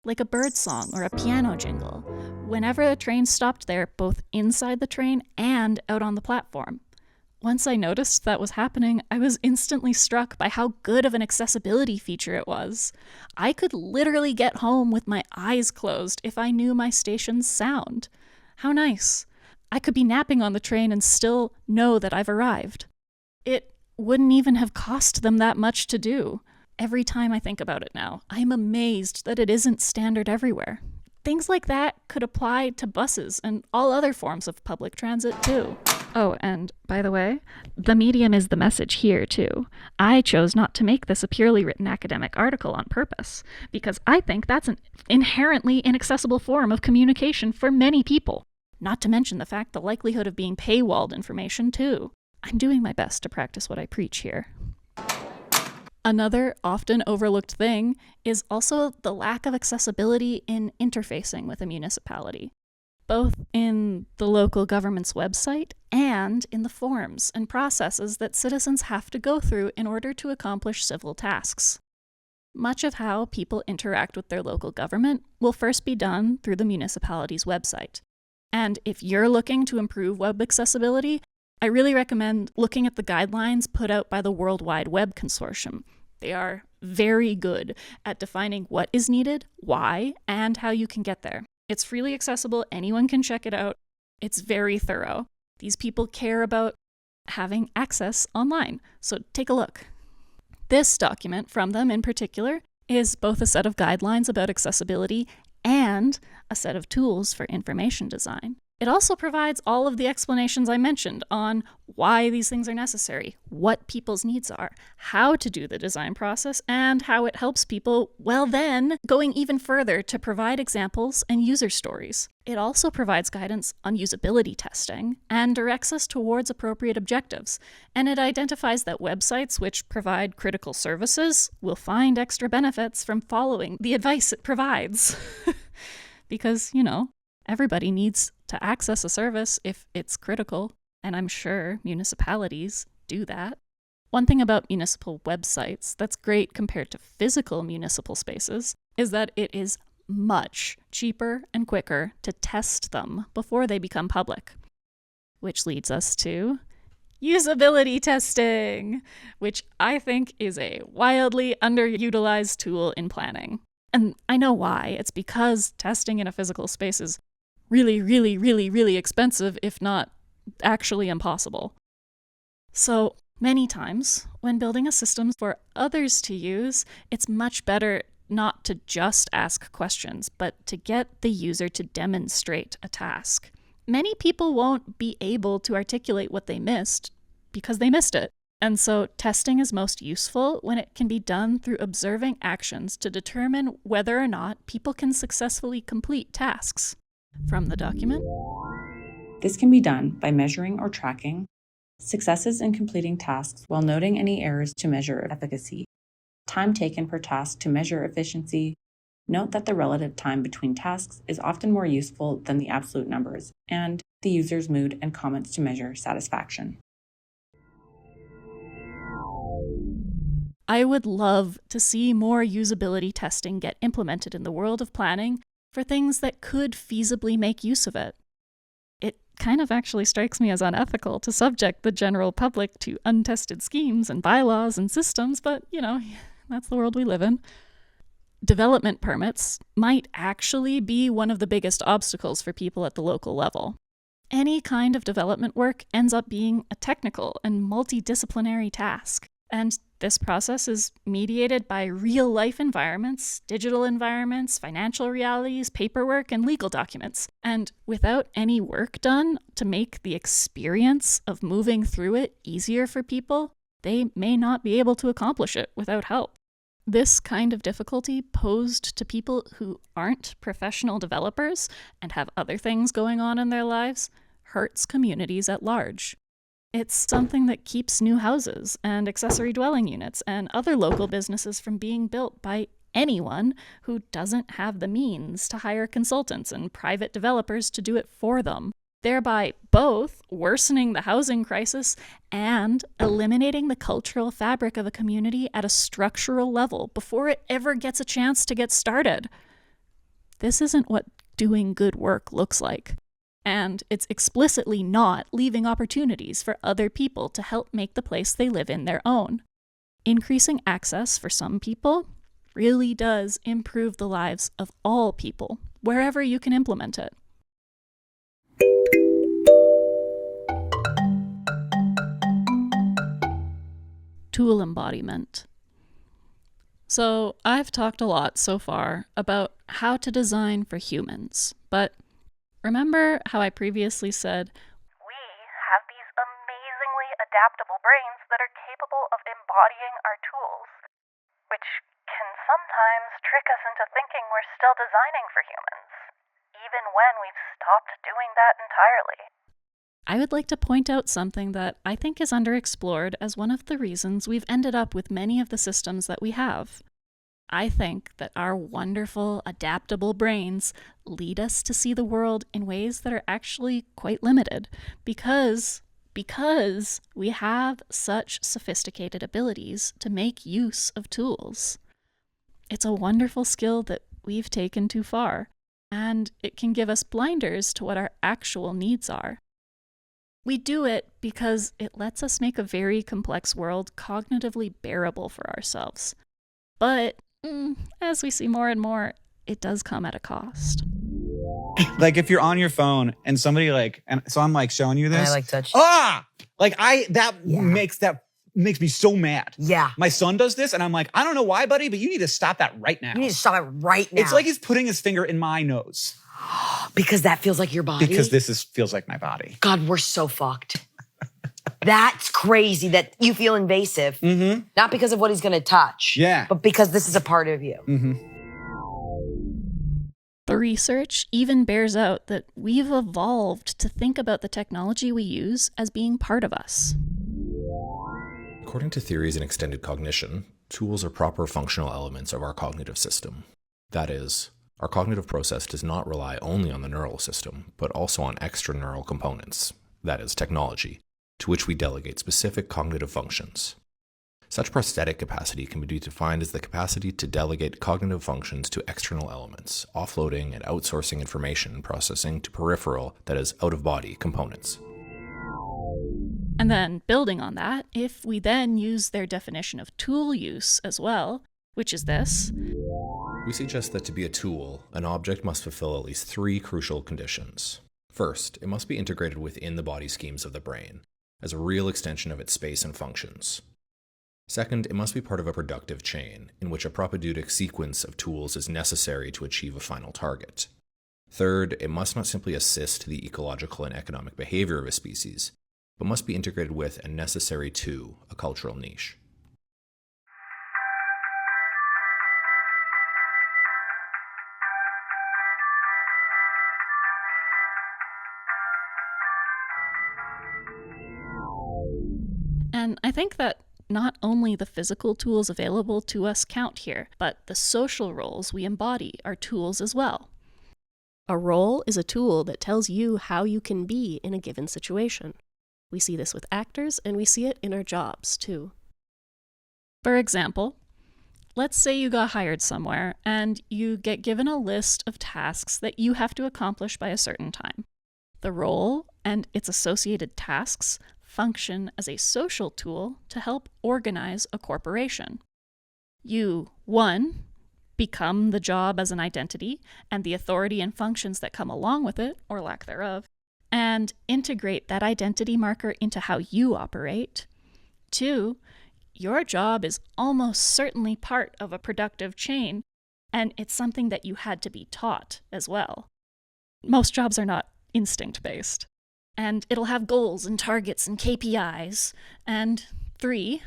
like a bird song or a piano jingle, whenever a train stopped there, both inside the train and out on the platform. Once I noticed that was happening, I was instantly struck by how good of an accessibility feature it was. I could literally get home with my eyes closed if I knew my station's sound. How nice. I could be napping on the train and still know that I've arrived. It wouldn't even have cost them that much to do. Every time I think about it now, I'm amazed that it isn't standard everywhere. Things like that could apply to buses and all other forms of public transit too. Oh, and by the way, the medium is the message here too. I chose not to make this a purely written academic article on purpose, because I think that's an inherently inaccessible form of communication for many people. Not to mention the fact the likelihood of being paywalled information too. I'm doing my best to practice what I preach here. Another often overlooked thing is also the lack of accessibility in interfacing with a municipality, both in the local government's website and in the forms and processes that citizens have to go through in order to accomplish civil tasks. Much of how people interact with their local government will first be done through the municipality's website. And if you're looking to improve web accessibility, I really recommend looking at the guidelines put out by the World Wide Web Consortium. They are very good at defining what is needed, why, and how you can get there. It's freely accessible, anyone can check it out. It's very thorough. These people care about having access online, so take a look. This document from them in particular is both a set of guidelines about accessibility and a set of tools for information design. It also provides all of the explanations I mentioned on why these things are necessary, what people's needs are, how to do the design process, and how it helps people, well then, going even further to provide examples and user stories. It also provides guidance on usability testing and directs us towards appropriate objectives, and it identifies that websites which provide critical services will find extra benefits from following the advice it provides. Because, everybody needs to access a service if it's critical, and I'm sure municipalities do that. One thing about municipal websites that's great compared to physical municipal spaces is that it is much cheaper and quicker to test them before they become public. Which leads us to usability testing, which I think is a wildly underutilized tool in planning. And I know why. It's because testing in a physical space is really, really, really, really expensive, if not actually impossible. So many times, when building a system for others to use, it's much better not to just ask questions, but to get the user to demonstrate a task. Many people won't be able to articulate what they missed because they missed it. And so testing is most useful when it can be done through observing actions to determine whether or not people can successfully complete tasks. From the document. This can be done by measuring or tracking successes in completing tasks while noting any errors to measure efficacy, time taken per task to measure efficiency. Note that the relative time between tasks is often more useful than the absolute numbers, and the user's mood and comments to measure satisfaction. I would love to see more usability testing get implemented in the world of planning for things that could feasibly make use of it. It kind of actually strikes me as unethical to subject the general public to untested schemes and bylaws and systems, but, that's the world we live in. Development permits might actually be one of the biggest obstacles for people at the local level. Any kind of development work ends up being a technical and multidisciplinary task. And this process is mediated by real-life environments, digital environments, financial realities, paperwork, and legal documents. And without any work done to make the experience of moving through it easier for people, they may not be able to accomplish it without help. This kind of difficulty posed to people who aren't professional developers and have other things going on in their lives hurts communities at large. It's something that keeps new houses and accessory dwelling units and other local businesses from being built by anyone who doesn't have the means to hire consultants and private developers to do it for them, thereby both worsening the housing crisis and eliminating the cultural fabric of a community at a structural level before it ever gets a chance to get started. This isn't what doing good work looks like. And it's explicitly not leaving opportunities for other people to help make the place they live in their own. Increasing access for some people really does improve the lives of all people, wherever you can implement it. Tool embodiment. So I've talked a lot so far about how to design for humans, but remember how I previously said, we have these amazingly adaptable brains that are capable of embodying our tools, which can sometimes trick us into thinking we're still designing for humans, even when we've stopped doing that entirely. I would like to point out something that I think is underexplored as one of the reasons we've ended up with many of the systems that we have. I think that our wonderful, adaptable brains lead us to see the world in ways that are actually quite limited because we have such sophisticated abilities to make use of tools. It's a wonderful skill that we've taken too far, and it can give us blinders to what our actual needs are. We do it because it lets us make a very complex world cognitively bearable for ourselves. But as we see more and more, it does come at a cost. Like if you're on your phone and somebody and so I'm showing you this. I touch. Makes me so mad. Yeah. My son does this and I'm like, I don't know why, buddy, but you need to stop that right now. You need to stop it right now. It's like he's putting his finger in my nose. Because that feels like your body? Because feels like my body. God, we're so fucked. That's crazy that you feel invasive. Mm-hmm. Not because of what he's going to touch. Yeah. But because this is a part of you. Mm-hmm. The research even bears out that we've evolved to think about the technology we use as being part of us. According to theories in extended cognition, tools are proper functional elements of our cognitive system. That is, our cognitive process does not rely only on the neural system, but also on extraneural components, that is, technology, to which we delegate specific cognitive functions. Such prosthetic capacity can be defined as the capacity to delegate cognitive functions to external elements, offloading and outsourcing information processing to peripheral, that is, out-of-body components. And then, building on that, if we then use their definition of tool use as well, which is this. We suggest that to be a tool, an object must fulfill at least 3 crucial conditions. First, it must be integrated within the body schemes of the brain, as a real extension of its space and functions. Second, it must be part of a productive chain, in which a propedeutic sequence of tools is necessary to achieve a final target. Third, it must not simply assist the ecological and economic behavior of a species, but must be integrated with and necessary to a cultural niche. And I think that not only the physical tools available to us count here, but the social roles we embody are tools as well. A role is a tool that tells you how you can be in a given situation. We see this with actors, and we see it in our jobs, too. For example, let's say you got hired somewhere, and you get given a list of tasks that you have to accomplish by a certain time. The role and its associated tasks function as a social tool to help organize a corporation. You, 1, become the job as an identity and the authority and functions that come along with it, or lack thereof, and integrate that identity marker into how you operate. 2, your job is almost certainly part of a productive chain, and it's something that you had to be taught as well. Most jobs are not instinct-based. And it'll have goals and targets and KPIs. And 3,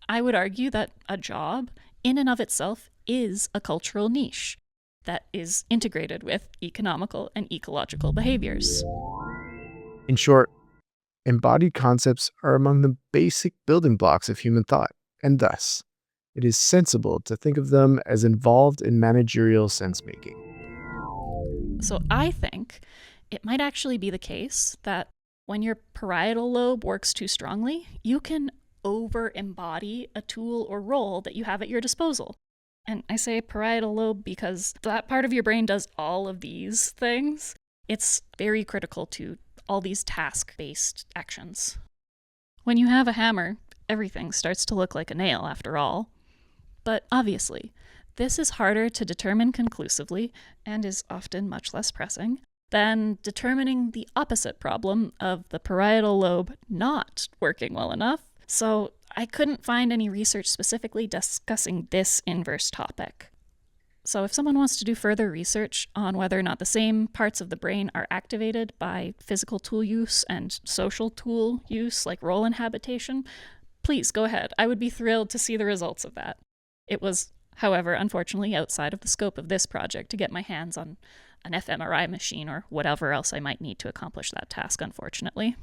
I would argue that a job, in and of itself, is a cultural niche that is integrated with economical and ecological behaviors. In short, embodied concepts are among the basic building blocks of human thought, and thus, it is sensible to think of them as involved in managerial sense-making. So I think it might actually be the case that when your parietal lobe works too strongly, you can over-embody a tool or role that you have at your disposal. And I say parietal lobe because that part of your brain does all of these things, It's very critical to all these task-based actions. When you have a hammer, everything starts to look like a nail after all. But obviously, this is harder to determine conclusively and is often much less pressing than determining the opposite problem of the parietal lobe not working well enough. So I couldn't find any research specifically discussing this inverse topic. So if someone wants to do further research on whether or not the same parts of the brain are activated by physical tool use and social tool use, like role inhabitation, please go ahead. I would be thrilled to see the results of that. It was, however, unfortunately outside of the scope of this project to get my hands on an fMRI machine or whatever else I might need to accomplish that task, unfortunately.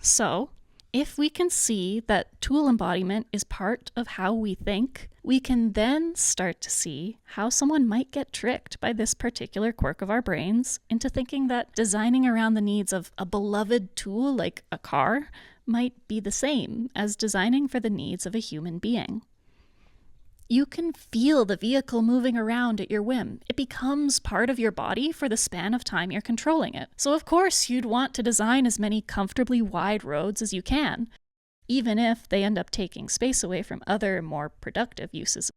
So, if we can see that tool embodiment is part of how we think, we can then start to see how someone might get tricked by this particular quirk of our brains into thinking that designing around the needs of a beloved tool like a car might be the same as designing for the needs of a human being. You can feel the vehicle moving around at your whim. It becomes part of your body for the span of time you're controlling it. So of course you'd want to design as many comfortably wide roads as you can, even if they end up taking space away from other, more productive uses.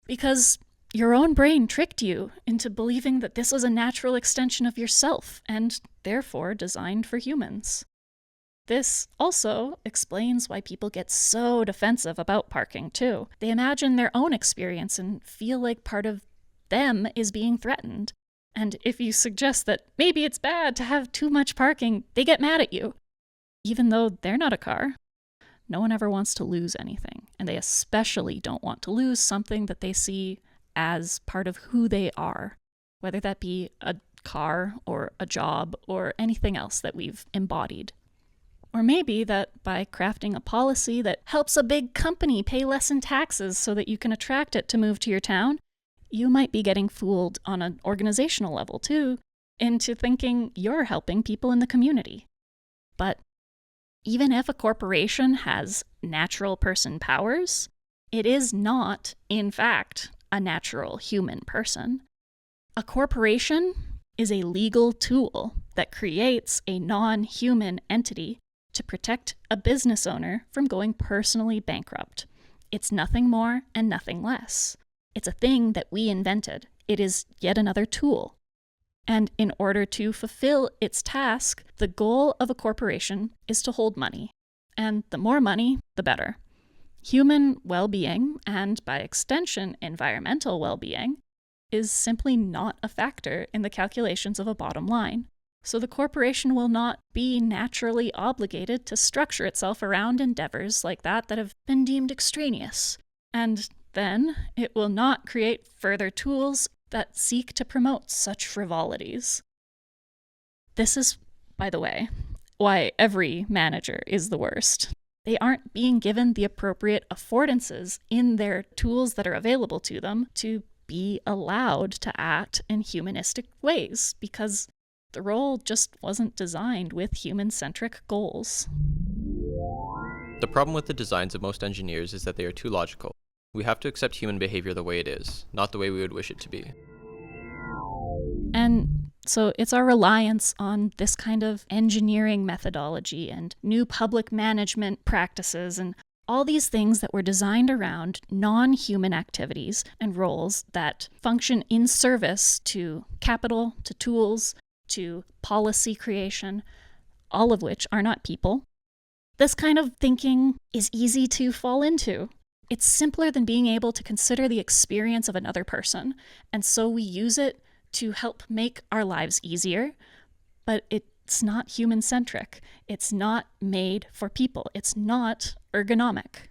Because your own brain tricked you into believing that this was a natural extension of yourself, and therefore designed for humans. This also explains why people get so defensive about parking, too. They imagine their own experience and feel like part of them is being threatened. And if you suggest that maybe it's bad to have too much parking, they get mad at you, even though they're not a car. No one ever wants to lose anything, and they especially don't want to lose something that they see as part of who they are, whether that be a car or a job or anything else that we've embodied. Or maybe that by crafting a policy that helps a big company pay less in taxes so that you can attract it to move to your town, you might be getting fooled on an organizational level too, into thinking you're helping people in the community. But even if a corporation has natural person powers, it is not, in fact, a natural human person. A corporation is a legal tool that creates a non-human entity to protect a business owner from going personally bankrupt. It's nothing more and nothing less. It's a thing that we invented. It is yet another tool. And in order to fulfill its task, the goal of a corporation is to hold money. And the more money, the better. Human well-being, and by extension, environmental well-being, is simply not a factor in the calculations of a bottom line. So the corporation will not be naturally obligated to structure itself around endeavors like that have been deemed extraneous. And then it will not create further tools that seek to promote such frivolities. This is, by the way, why every manager is the worst. They aren't being given the appropriate affordances in their tools that are available to them to be allowed to act in humanistic ways, because the role just wasn't designed with human-centric goals. The problem with the designs of most engineers is that they are too logical. We have to accept human behavior the way it is, not the way we would wish it to be. And so it's our reliance on this kind of engineering methodology and new public management practices and all these things that were designed around non-human activities and roles that function in service to capital, to tools, to policy creation, all of which are not people. This kind of thinking is easy to fall into. It's simpler than being able to consider the experience of another person, and so we use it to help make our lives easier, but it's not human-centric. It's not made for people. It's not ergonomic.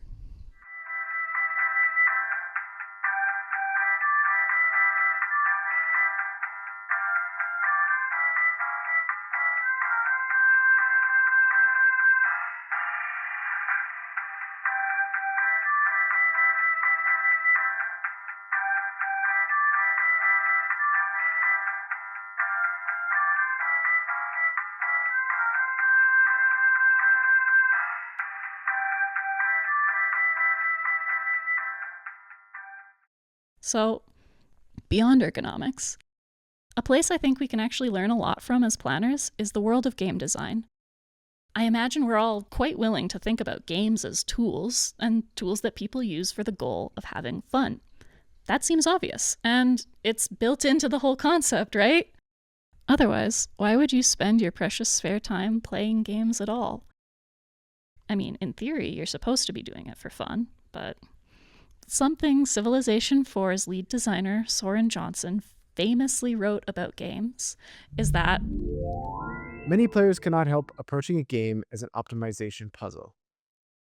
So, beyond ergonomics, a place I think we can actually learn a lot from as planners is the world of game design. I imagine we're all quite willing to think about games as tools, and tools that people use for the goal of having fun. That seems obvious, and it's built into the whole concept, right? Otherwise, why would you spend your precious spare time playing games at all? I mean, in theory, you're supposed to be doing it for fun, but something Civilization 4's lead designer, Soren Johnson, famously wrote about games is that many players cannot help approaching a game as an optimization puzzle.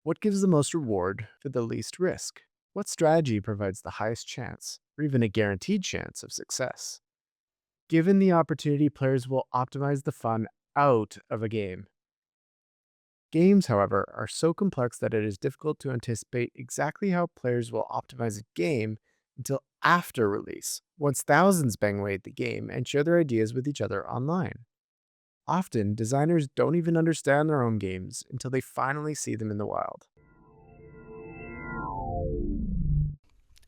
What gives the most reward for the least risk? What strategy provides the highest chance, or even a guaranteed chance of success? Given the opportunity, players will optimize the fun out of a game. Games, however, are so complex that it is difficult to anticipate exactly how players will optimize a game until after release, once thousands bang away at the game and share their ideas with each other online. Often, designers don't even understand their own games until they finally see them in the wild.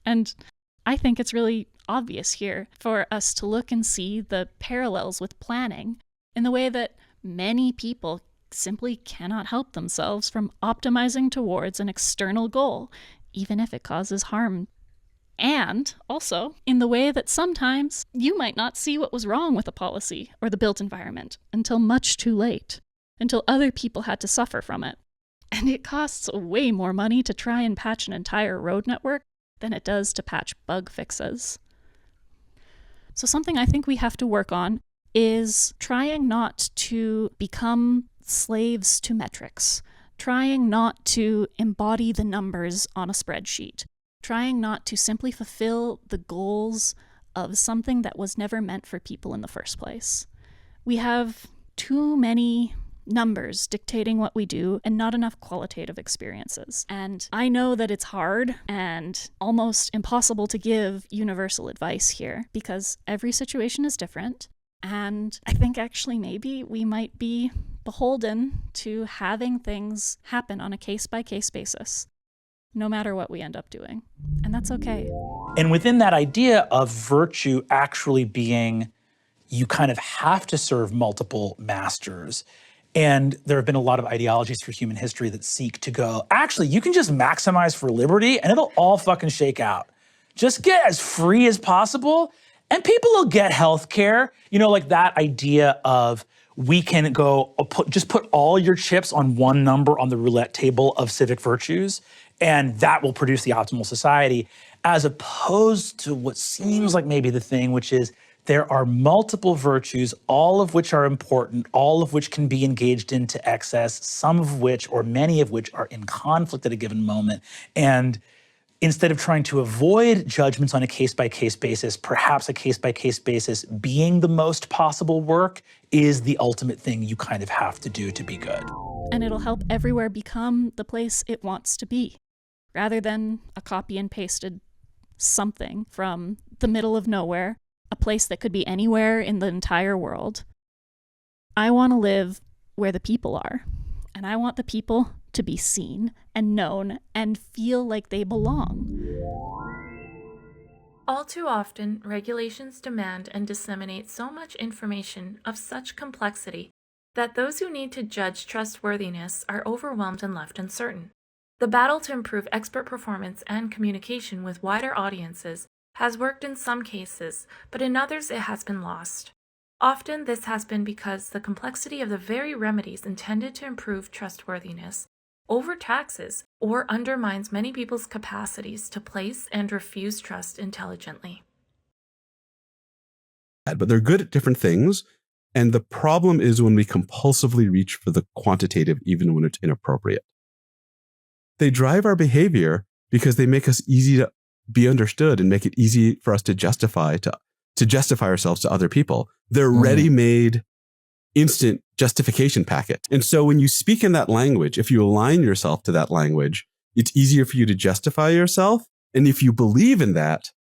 And I think it's really obvious here for us to look and see the parallels with planning in the way that many people simply cannot help themselves from optimizing towards an external goal, even if it causes harm. And also in the way that sometimes you might not see what was wrong with a policy or the built environment until much too late, until other people had to suffer from it. And it costs way more money to try and patch an entire road network than it does to patch bug fixes. So something I think we have to work on is trying not to become slaves to metrics, trying not to embody the numbers on a spreadsheet, trying not to simply fulfill the goals of something that was never meant for people in the first place. We have too many numbers dictating what we do and not enough qualitative experiences. And I know that it's hard and almost impossible to give universal advice here because every situation is different. And I think actually maybe we might be beholden to having things happen on a case-by-case basis, no matter what we end up doing. And that's okay. And within that idea of virtue actually being you kind of have to serve multiple masters, and there have been a lot of ideologies for human history that seek to go, actually, you can just maximize for liberty and it'll all fucking shake out. Just get as free as possible and people will get healthcare. You know, like that idea of we can go, just put all your chips on one number on the roulette table of civic virtues, and that will produce the optimal society, as opposed to what seems like maybe the thing, which is there are multiple virtues, all of which are important, all of which can be engaged into excess, some of which, or many of which, are in conflict at a given moment. And instead of trying to avoid judgments on a case-by-case basis, perhaps a case-by-case basis being the most possible work is the ultimate thing you kind of have to do to be good. And it'll help everywhere become the place it wants to be, rather than a copy and pasted something from the middle of nowhere, a place that could be anywhere in the entire world. I want to live where the people are, and I want the people to be seen and known and feel like they belong. All too often, regulations demand and disseminate so much information of such complexity that those who need to judge trustworthiness are overwhelmed and left uncertain. The battle to improve expert performance and communication with wider audiences has worked in some cases, but in others it has been lost. Often this has been because the complexity of the very remedies intended to improve trustworthiness overtaxes or undermines many people's capacities to place and refuse trust intelligently. But they're good at different things. And the problem is when we compulsively reach for the quantitative, even when it's inappropriate. They drive our behavior because they make us easy to be understood and make it easy for us to justify ourselves to other people. They're ready-made, instant justification packet. And so when you speak in that language, if you align yourself to that language, it's easier for you to justify yourself. And if you believe in that,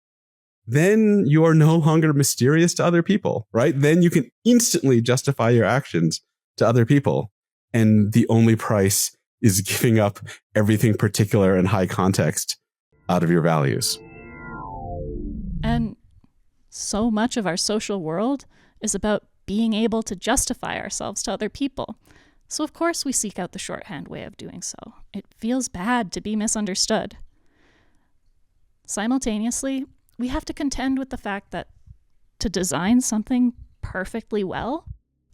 then you are no longer mysterious to other people, right? Then you can instantly justify your actions to other people. And the only price is giving up everything particular and high context out of your values. And So much of our social world is about being able to justify ourselves to other people. So of course we seek out the shorthand way of doing so. It feels bad to be misunderstood. Simultaneously, we have to contend with the fact that to design something perfectly well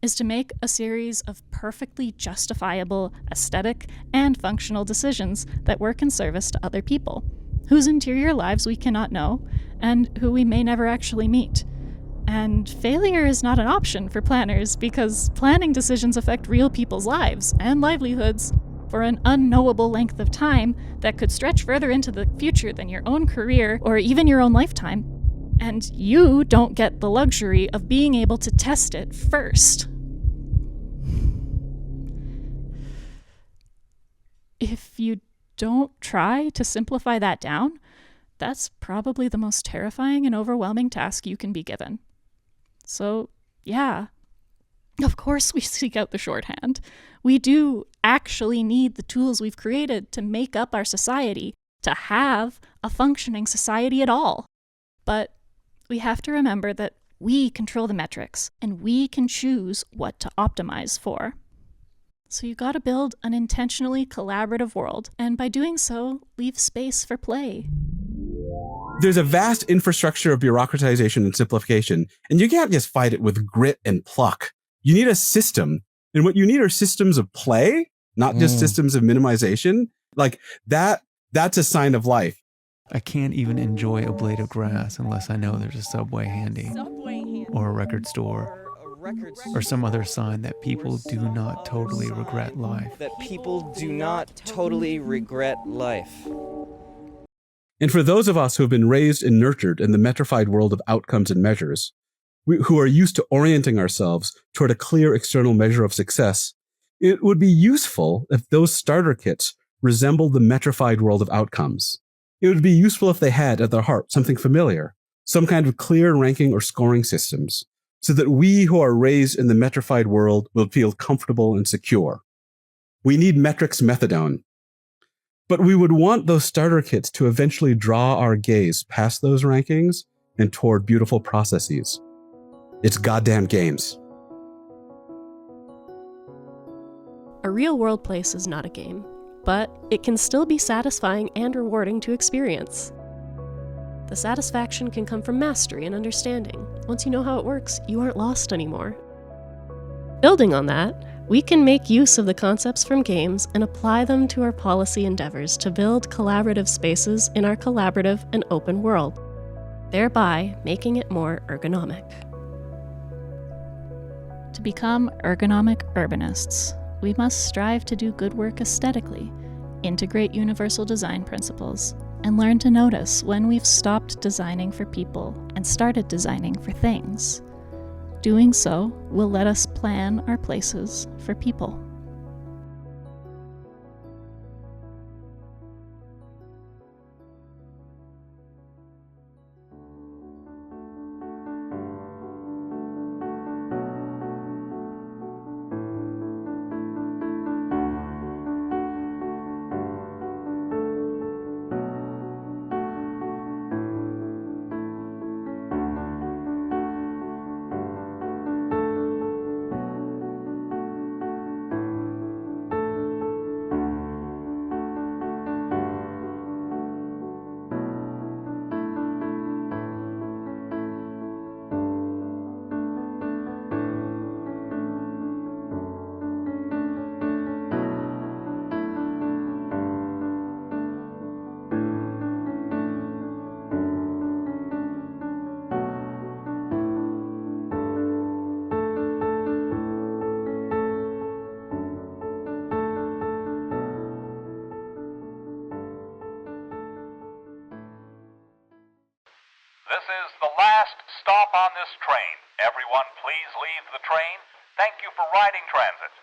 is to make a series of perfectly justifiable aesthetic and functional decisions that work in service to other people, whose interior lives we cannot know, and who we may never actually meet. And failure is not an option for planners because planning decisions affect real people's lives and livelihoods for an unknowable length of time that could stretch further into the future than your own career or even your own lifetime. And you don't get the luxury of being able to test it first. If you don't try to simplify that down, that's probably the most terrifying and overwhelming task you can be given. So, yeah, of course we seek out the shorthand. We do actually need the tools we've created to make up our society, to have a functioning society at all. But we have to remember that we control the metrics, and we can choose what to optimize for. So you gotta build an intentionally collaborative world, and by doing so, leave space for play. There's a vast infrastructure of bureaucratization and simplification, and you can't just fight it with grit and pluck. You need a system, and what you need are systems of play, not just systems of minimization. Like that's a sign of life. I can't even enjoy a blade of grass unless I know there's a Subway handy, or a record store, or some other sign that people do not totally regret life. That people do not totally regret life. And for those of us who have been raised and nurtured in the metrified world of outcomes and measures, who are used to orienting ourselves toward a clear external measure of success, it would be useful if those starter kits resembled the metrified world of outcomes. It would be useful if they had at their heart something familiar, some kind of clear ranking or scoring systems, so that we who are raised in the metrified world will feel comfortable and secure. We need metrics methadone. But we would want those starter kits to eventually draw our gaze past those rankings and toward beautiful processes. It's goddamn games. A real-world place is not a game, but it can still be satisfying and rewarding to experience. The satisfaction can come from mastery and understanding. Once you know how it works, you aren't lost anymore. Building on that, we can make use of the concepts from games and apply them to our policy endeavors to build collaborative spaces in our collaborative and open world, thereby making it more ergonomic. To become ergonomic urbanists, we must strive to do good work aesthetically, integrate universal design principles, and learn to notice when we've stopped designing for people and started designing for things. Doing so will let us plan our places for people. This is the last stop on this train. Everyone, please leave the train. Thank you for riding transit.